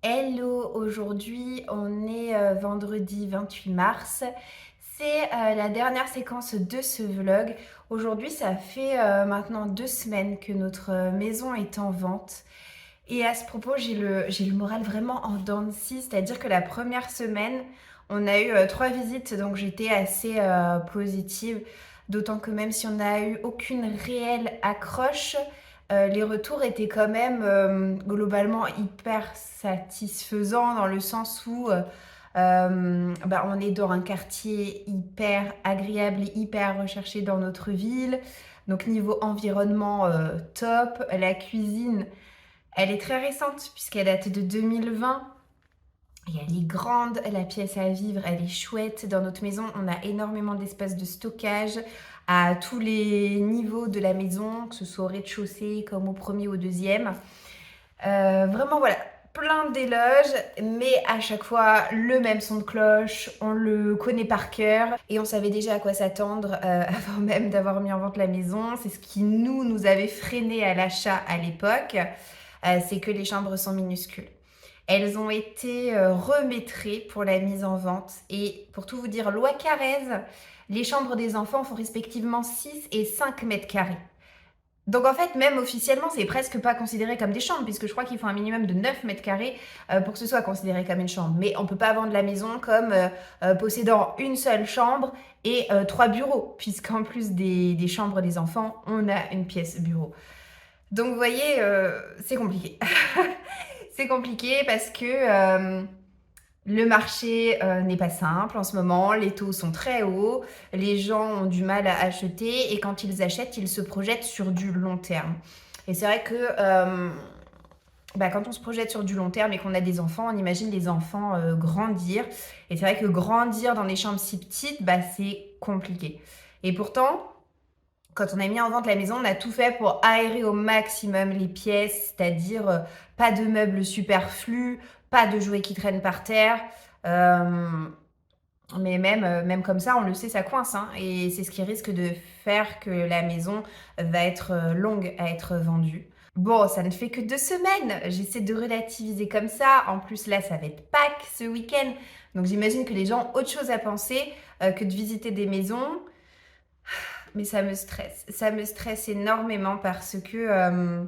Hello, aujourd'hui on est vendredi 28 mars. C'est la dernière séquence de ce vlog. Aujourd'hui ça fait maintenant 2 semaines que notre maison est en vente. Et à ce propos, j'ai le moral vraiment en dents de scie, c'est-à-dire que la première semaine, on a eu 3 visites, donc j'étais assez positive. D'autant que même si on n'a eu aucune réelle accroche, les retours étaient quand même globalement hyper satisfaisants dans le sens où on est dans un quartier hyper agréable et hyper recherché dans notre ville. Donc niveau environnement top, la cuisine elle est très récente puisqu'elle date de 2020. Et elle est grande, la pièce à vivre, elle est chouette. Dans notre maison, on a énormément d'espace de stockage à tous les niveaux de la maison, que ce soit au rez-de-chaussée comme au premier ou au deuxième. Vraiment, voilà, plein d'éloges, mais à chaque fois, le même son de cloche, on le connaît par cœur et on savait déjà à quoi s'attendre avant même d'avoir mis en vente la maison. C'est ce qui nous avait freiné à l'achat à l'époque. C'est que les chambres sont minuscules. Elles ont été remétrées pour la mise en vente. Et pour tout vous dire, loi Carrez, les chambres des enfants font respectivement 6 et 5 mètres carrés. Donc en fait, même officiellement, c'est presque pas considéré comme des chambres, puisque je crois qu'il faut un minimum de 9 mètres carrés pour que ce soit considéré comme une chambre. Mais on peut pas vendre la maison comme possédant une seule chambre et 3 bureaux, puisqu'en plus des chambres des enfants, on a une pièce bureau. Donc vous voyez, c'est compliqué. C'est compliqué parce que le marché n'est pas simple en ce moment, les taux sont très hauts, les gens ont du mal à acheter et quand ils achètent, ils se projettent sur du long terme. Et c'est vrai que quand on se projette sur du long terme et qu'on a des enfants, on imagine les enfants grandir. Et c'est vrai que grandir dans des chambres si petites, c'est compliqué. Et pourtant, quand on a mis en vente la maison, on a tout fait pour aérer au maximum les pièces, c'est-à-dire pas de meubles superflus, pas de jouets qui traînent par terre. Mais même comme ça, on le sait, ça coince. Et c'est ce qui risque de faire que la maison va être longue à être vendue. Bon, ça ne fait que 2 semaines. J'essaie de relativiser comme ça. En plus, là, ça va être Pâques ce week-end. Donc j'imagine que les gens ont autre chose à penser que de visiter des maisons. Mais ça me stresse. Ça me stresse énormément parce que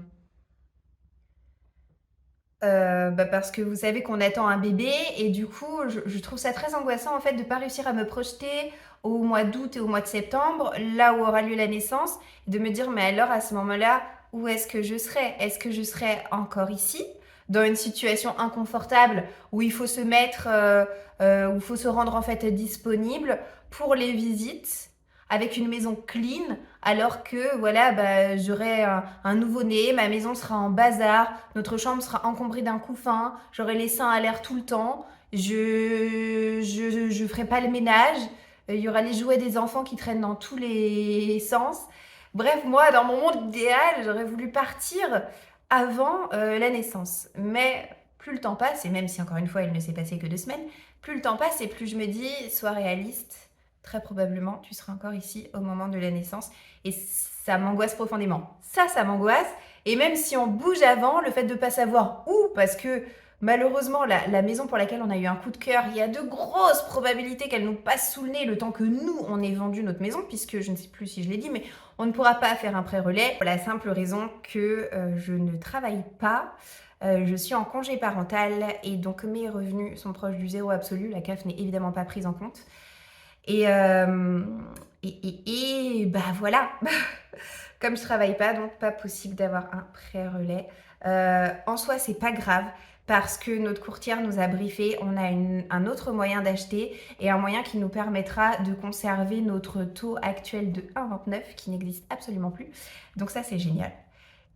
parce que vous savez qu'on attend un bébé et du coup, je trouve ça très angoissant en fait de pas réussir à me projeter au mois d'août et au mois de septembre, là où aura lieu la naissance, et de me dire mais alors à ce moment-là, où est-ce que je serai? Est-ce que je serai encore ici? dans une situation inconfortable où il faut se mettre, où il faut se rendre en fait disponible pour les visites avec une maison clean, alors que voilà, bah, j'aurai un nouveau-né, ma maison sera en bazar, notre chambre sera encombrée d'un couffin, j'aurai les seins à l'air tout le temps, je ferai pas le ménage, il y aura les jouets des enfants qui traînent dans tous les sens. Bref, moi, dans mon monde idéal, j'aurais voulu partir avant la naissance. Mais plus le temps passe, et même si encore une fois il ne s'est passé que 2 semaines, plus le temps passe et plus je me dis, sois réaliste, très probablement tu seras encore ici au moment de la naissance. Et ça m'angoisse profondément. Ça m'angoisse. Et même si on bouge avant, le fait de ne pas savoir où, parce que malheureusement, la maison pour laquelle on a eu un coup de cœur, il y a de grosses probabilités qu'elle nous passe sous le nez le temps que nous, on ait vendu notre maison, puisque je ne sais plus si je l'ai dit, mais on ne pourra pas faire un prêt relais pour la simple raison que je ne travaille pas. Je suis en congé parental et donc mes revenus sont proches du zéro absolu. La CAF n'est évidemment pas prise en compte. Et bah voilà, comme je travaille pas, donc pas possible d'avoir un prêt relais. En soi, c'est pas grave parce que notre courtière nous a briefé, on a un autre moyen d'acheter et un moyen qui nous permettra de conserver notre taux actuel de 1,29 qui n'existe absolument plus. Donc ça, c'est génial.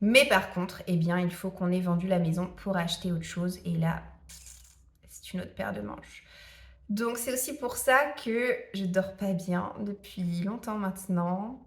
Mais par contre, eh bien, il faut qu'on ait vendu la maison pour acheter autre chose et là, c'est une autre paire de manches. Donc c'est aussi pour ça que je dors pas bien depuis longtemps maintenant.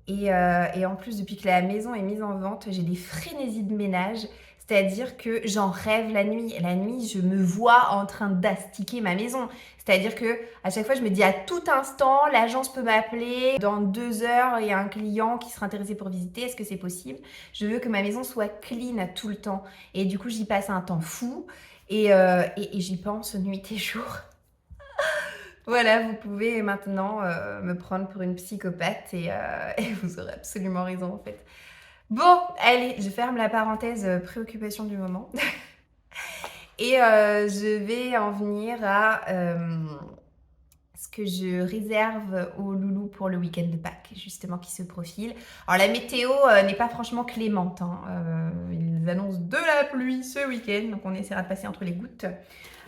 Et en plus, depuis que la maison est mise en vente, j'ai des frénésies de ménage. C'est-à-dire que j'en rêve la nuit. La nuit, je me vois en train d'astiquer ma maison. C'est-à-dire que à chaque fois, je me dis à tout instant, l'agence peut m'appeler. Dans 2 heures, il y a un client qui sera intéressé pour visiter. Est-ce que c'est possible? Je veux que ma maison soit clean tout le temps. Et du coup, j'y passe un temps fou. Et j'y pense nuit et jour. Voilà, vous pouvez maintenant me prendre pour une psychopathe et vous aurez absolument raison en fait. Bon, allez, je ferme la parenthèse préoccupation du moment. Et je vais en venir à ce que je réserve aux loulous pour le week-end de Pâques, justement, qui se profile. Alors la météo n'est pas franchement clémente, hein. Ils annoncent de la pluie ce week-end, donc on essaiera de passer entre les gouttes.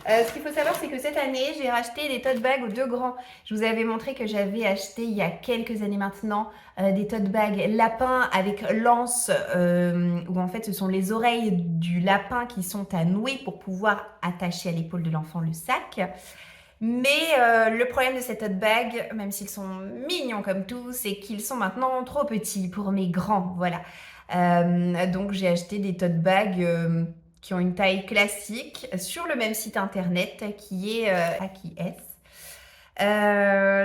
Ce qu'il faut savoir, c'est que cette année, j'ai racheté des tote bags aux 2 grands. Je vous avais montré que j'avais acheté il y a quelques années maintenant des tote bags lapin avec lance, où en fait ce sont les oreilles du lapin qui sont à nouer pour pouvoir attacher à l'épaule de l'enfant le sac. Mais le problème de ces tote bags, même s'ils sont mignons comme tout, c'est qu'ils sont maintenant trop petits pour mes grands. Voilà. Donc j'ai acheté des tote bags qui ont une taille classique sur le même site internet qui est Aki-S.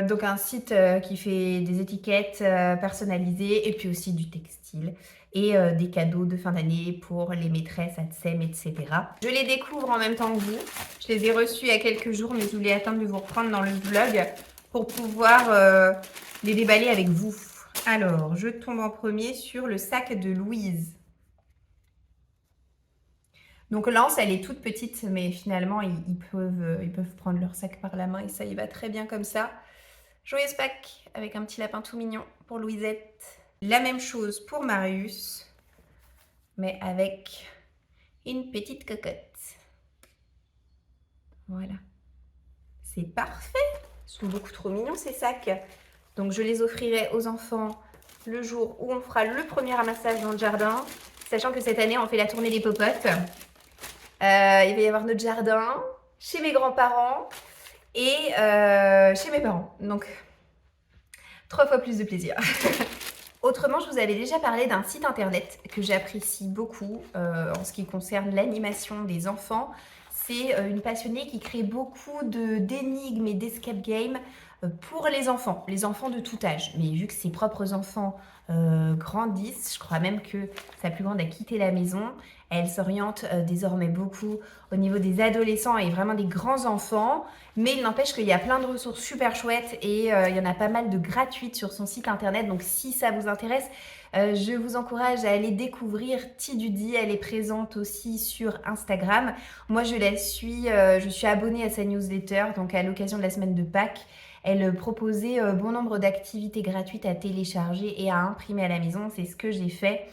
Donc un site qui fait des étiquettes personnalisées et puis aussi du textile et des cadeaux de fin d'année pour les maîtresses, ATSEM, etc. Je les découvre en même temps que vous. Je les ai reçus il y a quelques jours, mais je voulais attendre de vous reprendre dans le vlog pour pouvoir les déballer avec vous. Alors, je tombe en premier sur le sac de Louise. Donc Lance, elle est toute petite, mais finalement, ils peuvent prendre leur sac par la main et ça y va très bien comme ça. Joyeuse Pâques avec un petit lapin tout mignon pour Louisette. La même chose pour Marius, mais avec une petite cocotte. Voilà. C'est parfait. Ils sont beaucoup trop mignons ces sacs. Donc je les offrirai aux enfants le jour où on fera le premier ramassage dans le jardin, sachant que cette année, on fait la tournée des popotes. Il va y avoir notre jardin, chez mes grands-parents et chez mes parents. Donc, 3 fois plus de plaisir. Autrement, je vous avais déjà parlé d'un site internet que j'apprécie beaucoup en ce qui concerne l'animation des enfants. C'est une passionnée qui crée beaucoup d'énigmes et d'escape games pour les enfants de tout âge. Mais vu que ses propres enfants grandissent, je crois même que sa plus grande a quitté la maison. Elle s'oriente désormais beaucoup au niveau des adolescents et vraiment des grands enfants. Mais il n'empêche qu'il y a plein de ressources super chouettes et il y en a pas mal de gratuites sur son site internet. Donc si ça vous intéresse, je vous encourage à aller découvrir Tidudi. Elle est présente aussi sur Instagram. Moi, je la suis, je suis abonnée à sa newsletter. Donc à l'occasion de la semaine de Pâques, elle proposait bon nombre d'activités gratuites à télécharger et à imprimer à la maison. C'est ce que j'ai fait.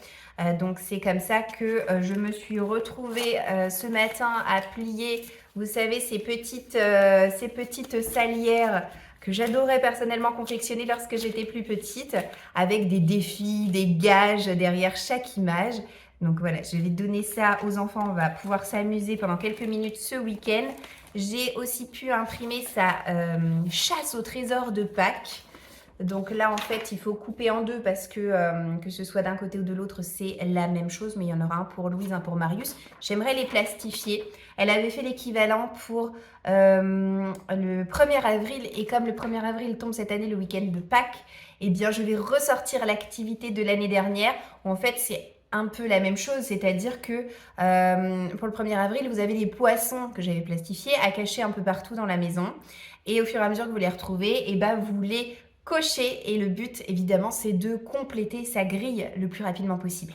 Donc c'est comme ça que je me suis retrouvée ce matin à plier, vous savez, ces petites salières que j'adorais personnellement confectionner lorsque j'étais plus petite, avec des défis, des gages derrière chaque image. Donc voilà, je vais donner ça aux enfants, on va pouvoir s'amuser pendant quelques minutes ce week-end. J'ai aussi pu imprimer sa chasse au trésor de Pâques. Donc là, en fait, il faut couper en deux parce que ce soit d'un côté ou de l'autre, c'est la même chose. Mais il y en aura un pour Louise, un pour Marius. J'aimerais les plastifier. Elle avait fait l'équivalent pour le 1er avril. Et comme le 1er avril tombe cette année le week-end de Pâques, eh bien, je vais ressortir l'activité de l'année dernière. Où en fait, c'est un peu la même chose. C'est-à-dire que pour le 1er avril, vous avez des poissons que j'avais plastifiés à cacher un peu partout dans la maison. Et au fur et à mesure que vous les retrouvez, eh ben, vous les cocher et le but évidemment c'est de compléter sa grille le plus rapidement possible.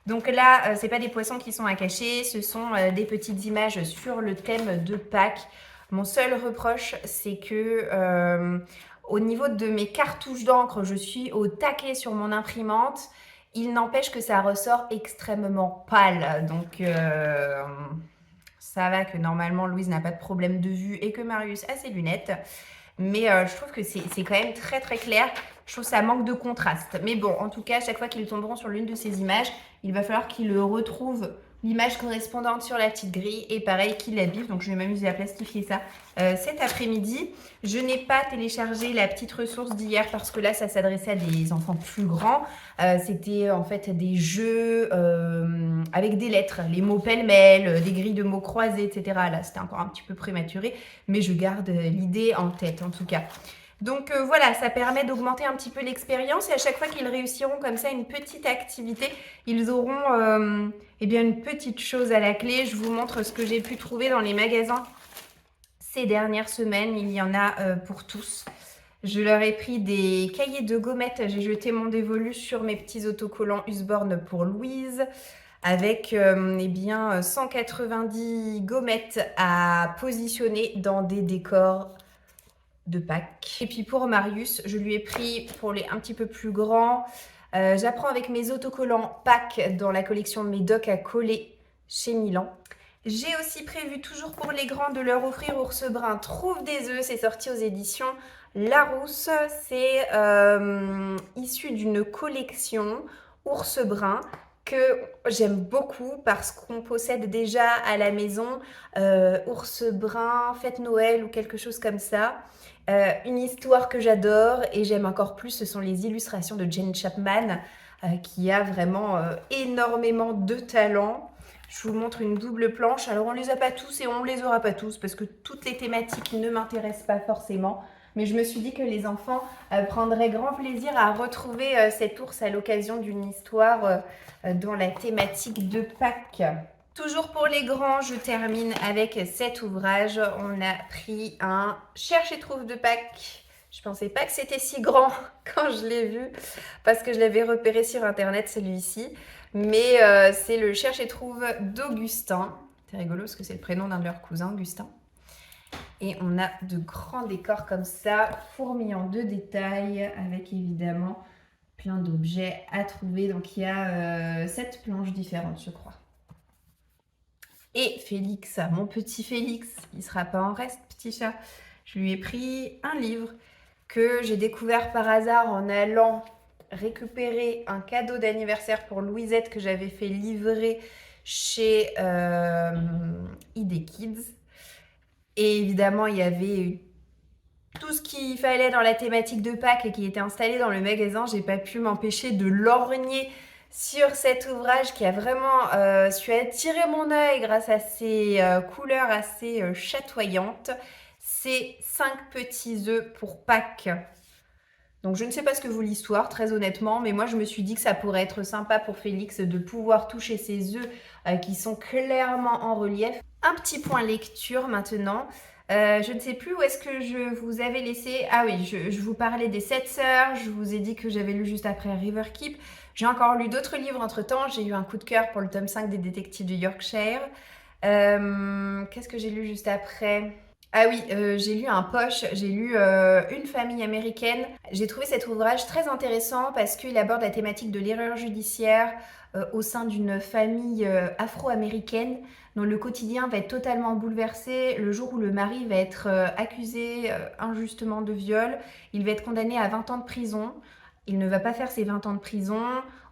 Donc là c'est pas des poissons qui sont à cacher, ce sont des petites images sur le thème de Pâques. Mon seul reproche c'est que au niveau de mes cartouches d'encre je suis au taquet sur mon imprimante. Il n'empêche que ça ressort extrêmement pâle, donc ça va que normalement Louise n'a pas de problème de vue et que Marius a ses lunettes. Mais je trouve que c'est quand même très très clair. Je trouve que ça manque de contraste. Mais bon, en tout cas, à chaque fois qu'ils tomberont sur l'une de ces images, il va falloir qu'ils retrouvent l'image correspondante sur la petite grille. Et pareil, qu'ils la bifent. Donc je vais m'amuser à plastifier ça cet après-midi. Je n'ai pas téléchargé la petite ressource d'hier parce que là, ça s'adressait à des enfants plus grands. C'était en fait des jeux avec des lettres, les mots pêle-mêle, des grilles de mots croisés, etc. Là, c'était encore un petit peu prématuré, mais je garde l'idée en tête en tout cas. Donc voilà, ça permet d'augmenter un petit peu l'expérience et à chaque fois qu'ils réussiront comme ça une petite activité, ils auront eh bien une petite chose à la clé. Je vous montre ce que j'ai pu trouver dans les magasins ces dernières semaines. Il y en a pour tous. Je leur ai pris des cahiers de gommettes. J'ai jeté mon dévolu sur mes petits autocollants Usborne pour Louise avec eh bien 190 gommettes à positionner dans des décors de Pâques. Et puis pour Marius, je lui ai pris pour les un petit peu plus grands, j'apprends avec mes autocollants Pâques dans la collection Médoc à coller chez Milan. J'ai aussi prévu toujours pour les grands de leur offrir Ours Brun trouve des œufs, c'est sorti aux éditions Larousse, c'est issu d'une collection Ours Brun que j'aime beaucoup parce qu'on possède déjà à la maison Ours Brun, Fête Noël ou quelque chose comme ça. Une histoire que j'adore et j'aime encore plus, ce sont les illustrations de Jane Chapman qui a vraiment énormément de talent. Je vous montre une double planche. Alors on les a pas tous et on les aura pas tous parce que toutes les thématiques ne m'intéressent pas forcément. Mais je me suis dit que les enfants prendraient grand plaisir à retrouver cet ours à l'occasion d'une histoire dans la thématique de Pâques. Toujours pour les grands, je termine avec cet ouvrage. On a pris un Cherche et trouve de Pâques. Je pensais pas que c'était si grand quand je l'ai vu parce que je l'avais repéré sur internet celui-ci. Mais c'est le Cherche et trouve d'Augustin. C'est rigolo parce que c'est le prénom d'un de leurs cousins, Augustin. Et on a de grands décors comme ça, fourmillant de détails, avec évidemment plein d'objets à trouver. Donc il y a 7 planches différentes, je crois. Et Félix, mon petit Félix, il ne sera pas en reste, petit chat. Je lui ai pris un livre que j'ai découvert par hasard en allant récupérer un cadeau d'anniversaire pour Louisette que j'avais fait livrer chez ID Kids. Et évidemment, il y avait tout ce qu'il fallait dans la thématique de Pâques et qui était installé dans le magasin. J'ai pas pu m'empêcher de lorgner sur cet ouvrage qui a vraiment su attirer mon œil grâce à ses couleurs assez chatoyantes. C'est 5 petits œufs pour Pâques. Donc je ne sais pas ce que vaut l'histoire, très honnêtement, mais moi je me suis dit que ça pourrait être sympa pour Félix de pouvoir toucher ces œufs qui sont clairement en relief. Un petit point lecture maintenant. Je ne sais plus où est-ce que je vous avais laissé. Ah oui, je vous parlais des 7 sœurs. Je vous ai dit que j'avais lu juste après Riverkeep. J'ai encore lu d'autres livres entre-temps. J'ai eu un coup de cœur pour le tome 5 des détectives du Yorkshire. Qu'est-ce que j'ai lu juste après ? Ah oui, j'ai lu un poche, j'ai lu, Une famille américaine. J'ai trouvé cet ouvrage très intéressant parce qu'il aborde la thématique de l'erreur judiciaire, au sein d'une famille, afro-américaine dont le quotidien va être totalement bouleversé le jour où le mari va être, accusé, injustement de viol. Il va être condamné à 20 ans de prison. Il ne va pas faire ses 20 ans de prison.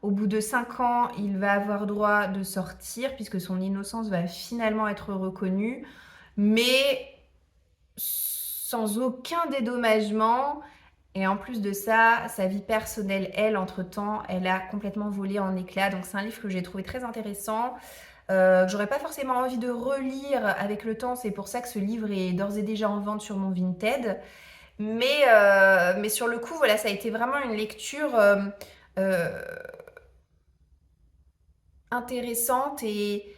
Au bout de 5 ans, il va avoir droit de sortir puisque son innocence va finalement être reconnue. Mais sans aucun dédommagement. Et en plus de ça, sa vie personnelle, elle, entre-temps, elle a complètement volé en éclats. Donc c'est un livre que j'ai trouvé très intéressant, que j'aurais pas forcément envie de relire avec le temps. C'est pour ça que ce livre est d'ores et déjà en vente sur mon Vinted. Mais sur le coup, voilà, ça a été vraiment une lecture euh, intéressante et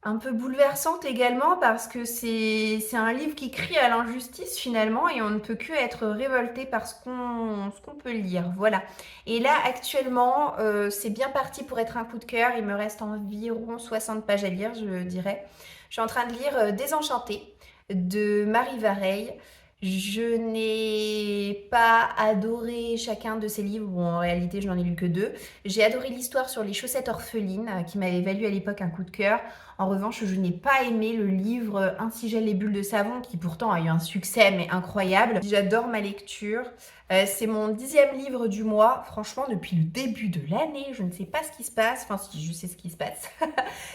un peu bouleversante également parce que c'est un livre qui crie à l'injustice finalement et on ne peut que être révolté par ce qu'on peut lire. Voilà. Et là actuellement, c'est bien parti pour être un coup de cœur. Il me reste environ 60 pages à lire, je dirais. Je suis en train de lire Désenchantée de Marie Vareille. Je n'ai pas adoré chacun de ces livres, ou en réalité je n'en ai lu que deux. J'ai adoré l'histoire sur les chaussettes orphelines, qui m'avait valu à l'époque un coup de cœur. En revanche, je n'ai pas aimé le livre Ainsi gèlent les bulles de savon, qui pourtant a eu un succès mais incroyable. J'adore ma lecture. C'est mon 10e livre du mois. Franchement, depuis le début de l'année, je ne sais pas ce qui se passe. Enfin, si, je sais ce qui se passe.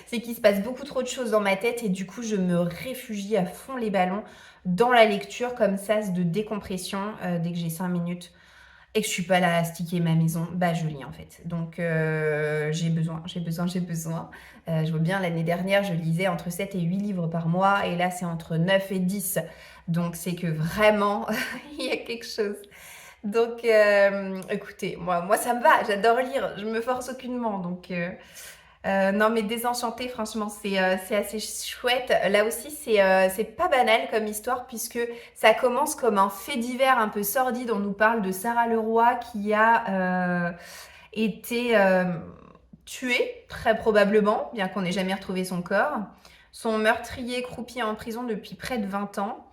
C'est qu'il se passe beaucoup trop de choses dans ma tête et du coup, je me réfugie à fond les ballons dans la lecture comme sas de décompression dès que j'ai 5 minutes et que je suis pas là à sticker ma maison, bah je lis en fait. Donc j'ai besoin. Je vois bien l'année dernière, je lisais entre 7 et 8 livres par mois et là c'est entre 9 et 10. Donc c'est que vraiment, il y a quelque chose. Donc écoutez, moi ça me va, j'adore lire, je me force aucunement. Donc non, mais Désenchanté, franchement, c'est assez chouette. Là aussi, c'est pas banal comme histoire puisque ça commence comme un fait divers un peu sordide. On nous parle de Sarah Leroy qui a été tuée, très probablement, bien qu'on n'ait jamais retrouvé son corps. Son meurtrier croupit en prison depuis près de 20 ans.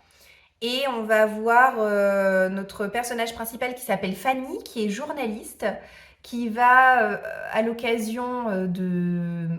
Et on va voir notre personnage principal qui s'appelle Fanny, qui est journaliste, qui va, à l'occasion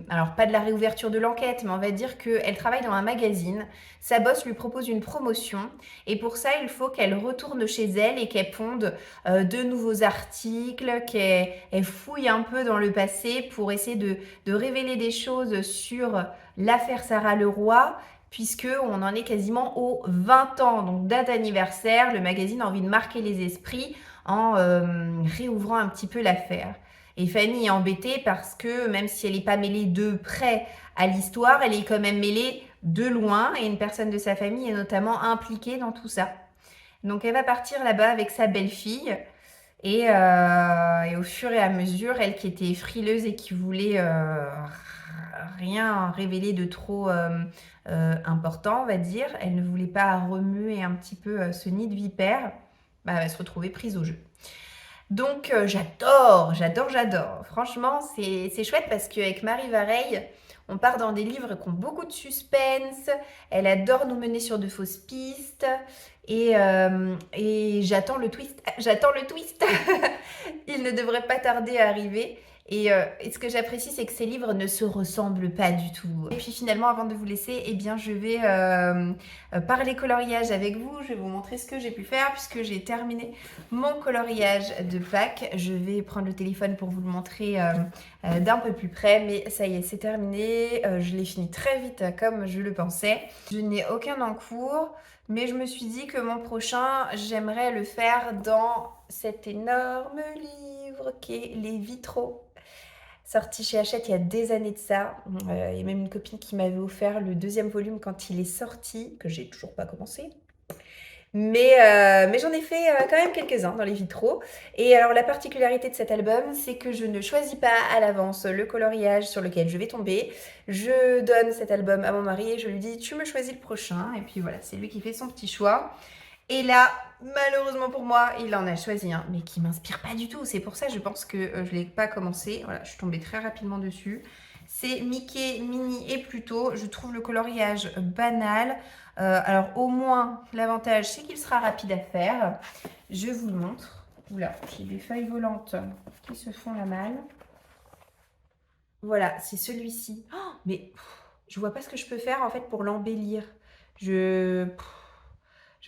alors pas de la réouverture de l'enquête, mais on va dire qu'elle travaille dans un magazine. Sa boss lui propose une promotion et pour ça, il faut qu'elle retourne chez elle et qu'elle ponde de nouveaux articles, qu'elle fouille un peu dans le passé pour essayer de révéler des choses sur l'affaire Sarah Leroy puisque on en est quasiment aux 20 ans, donc date anniversaire. Le magazine a envie de marquer les esprits en réouvrant un petit peu l'affaire. Et Fanny est embêtée parce que même si elle n'est pas mêlée de près à l'histoire, elle est quand même mêlée de loin et une personne de sa famille est notamment impliquée dans tout ça. Donc elle va partir là-bas avec sa belle-fille et au fur et à mesure, elle qui était frileuse et qui voulait rien révéler de trop important, on va dire, elle ne voulait pas remuer un petit peu ce nid de vipère, bah, elle va se retrouver prise au jeu. Donc j'adore. Franchement, c'est chouette parce qu'avec Marie Vareille, on part dans des livres qui ont beaucoup de suspense. Elle adore nous mener sur de fausses pistes. Et j'attends le twist. J'attends le twist. Il ne devrait pas tarder à arriver. Et ce que j'apprécie, c'est que ces livres ne se ressemblent pas du tout. Et puis finalement, avant de vous laisser, eh bien, je vais parler coloriage avec vous. Je vais vous montrer ce que j'ai pu faire puisque j'ai terminé mon coloriage de Pâques. Je vais prendre le téléphone pour vous le montrer d'un peu plus près. Mais ça y est, c'est terminé. Je l'ai fini très vite comme je le pensais. Je n'ai aucun en cours. Mais je me suis dit que mon prochain, j'aimerais le faire dans cet énorme livre qui est Les Vitraux, sorti chez Hachette il y a des années de ça. Il y a même une copine qui m'avait offert le 2e volume quand il est sorti, que j'ai toujours pas commencé. Mais j'en ai fait quand même quelques-uns dans les vitraux. Et alors la particularité de cet album, c'est que je ne choisis pas à l'avance le coloriage sur lequel je vais tomber. Je donne cet album à mon mari et je lui dis tu me choisis le prochain. Et puis voilà, c'est lui qui fait son petit choix. Et là, malheureusement pour moi, il en a choisi un, mais qui m'inspire pas du tout. C'est pour ça, je pense que je l'ai pas commencé. Voilà, je suis tombée très rapidement dessus. C'est Mickey, Minnie et Pluto. Je trouve le coloriage banal. Alors au moins, l'avantage, c'est qu'il sera rapide à faire. Je vous le montre. Oula, j'ai des feuilles volantes qui se font la malle. Voilà, c'est celui-ci. Oh, mais je vois pas ce que je peux faire en fait pour l'embellir. Je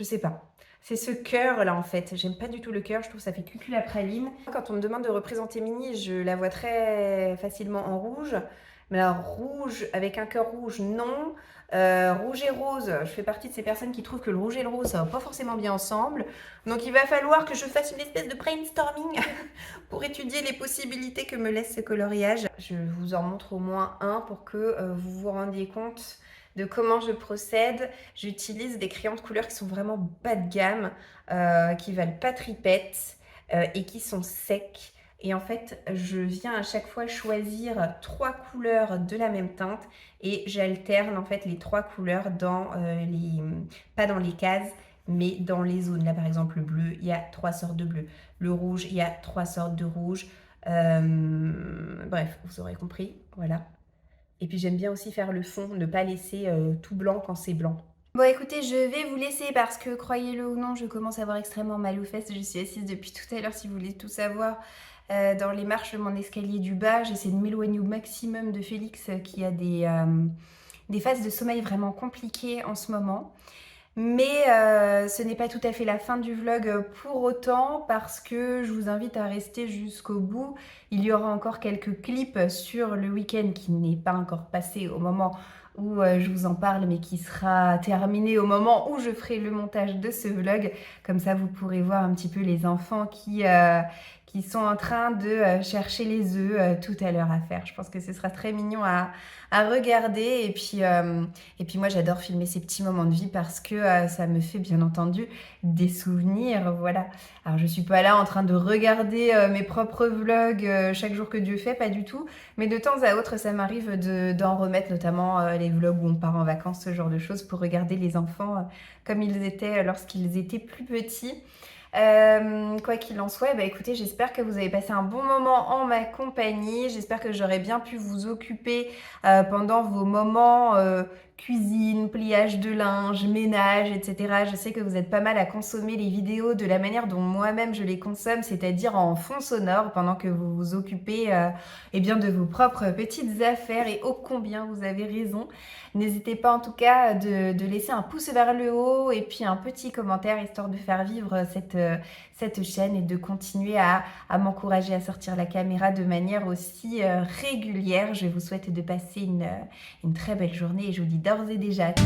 sais pas. C'est ce cœur là en fait. J'aime pas du tout le cœur, je trouve que ça fait cucul la praline. Quand on me demande de représenter Minnie, je la vois très facilement en rouge. Mais alors rouge avec un cœur rouge, non. Rouge et rose, je fais partie de ces personnes qui trouvent que le rouge et le rose ça va pas forcément bien ensemble. Donc il va falloir que je fasse une espèce de brainstorming pour étudier les possibilités que me laisse ce coloriage. Je vous en montre au moins un pour que vous vous rendiez compte de comment je procède. J'utilise des crayons de couleur qui sont vraiment bas de gamme, qui valent pas tripette et qui sont secs. Et en fait, je viens à chaque fois choisir 3 couleurs de la même teinte et j'alterne en fait les 3 couleurs dans pas dans les cases, mais dans les zones. Là, par exemple, le bleu, il y a 3 sortes de bleu. Le rouge, il y a 3 sortes de rouge. Bref, vous aurez compris, voilà. Et puis j'aime bien aussi faire le fond, ne pas laisser tout blanc quand c'est blanc. Bon écoutez, je vais vous laisser parce que croyez-le ou non, je commence à avoir extrêmement mal aux fesses. Je suis assise depuis tout à l'heure si vous voulez tout savoir. Dans les marches de mon escalier du bas, j'essaie de m'éloigner au maximum de Félix qui a des phases de sommeil vraiment compliquées en ce moment. Mais ce n'est pas tout à fait la fin du vlog pour autant parce que je vous invite à rester jusqu'au bout. Il y aura encore quelques clips sur le week-end qui n'est pas encore passé au moment où je vous en parle, mais qui sera terminé au moment où je ferai le montage de ce vlog. Comme ça, vous pourrez voir un petit peu les enfants qui sont en train de chercher les œufs tout à l'heure à faire. Je pense que ce sera très mignon à regarder. Et puis moi, j'adore filmer ces petits moments de vie parce que ça me fait bien entendu des souvenirs. Voilà. Alors, je suis pas là en train de regarder mes propres vlogs chaque jour que Dieu fait, pas du tout. Mais de temps à autre, ça m'arrive d'en remettre, notamment les vlogs où on part en vacances, ce genre de choses, pour regarder les enfants comme ils étaient lorsqu'ils étaient plus petits. Quoi qu'il en soit, bah écoutez, j'espère que vous avez passé un bon moment en ma compagnie. J'espère que j'aurai bien pu vous occuper pendant vos moments cuisine, pliage de linge, ménage, etc. Je sais que vous êtes pas mal à consommer les vidéos de la manière dont moi-même je les consomme, c'est-à-dire en fond sonore pendant que vous vous occupez eh bien de vos propres petites affaires, et ô combien vous avez raison. N'hésitez pas en tout cas de laisser un pouce vers le haut et puis un petit commentaire histoire de faire vivre cette chaîne et de continuer à m'encourager à sortir la caméra de manière aussi régulière. Je vous souhaite de passer une très belle journée et je vous dis d'ores et déjà à tous.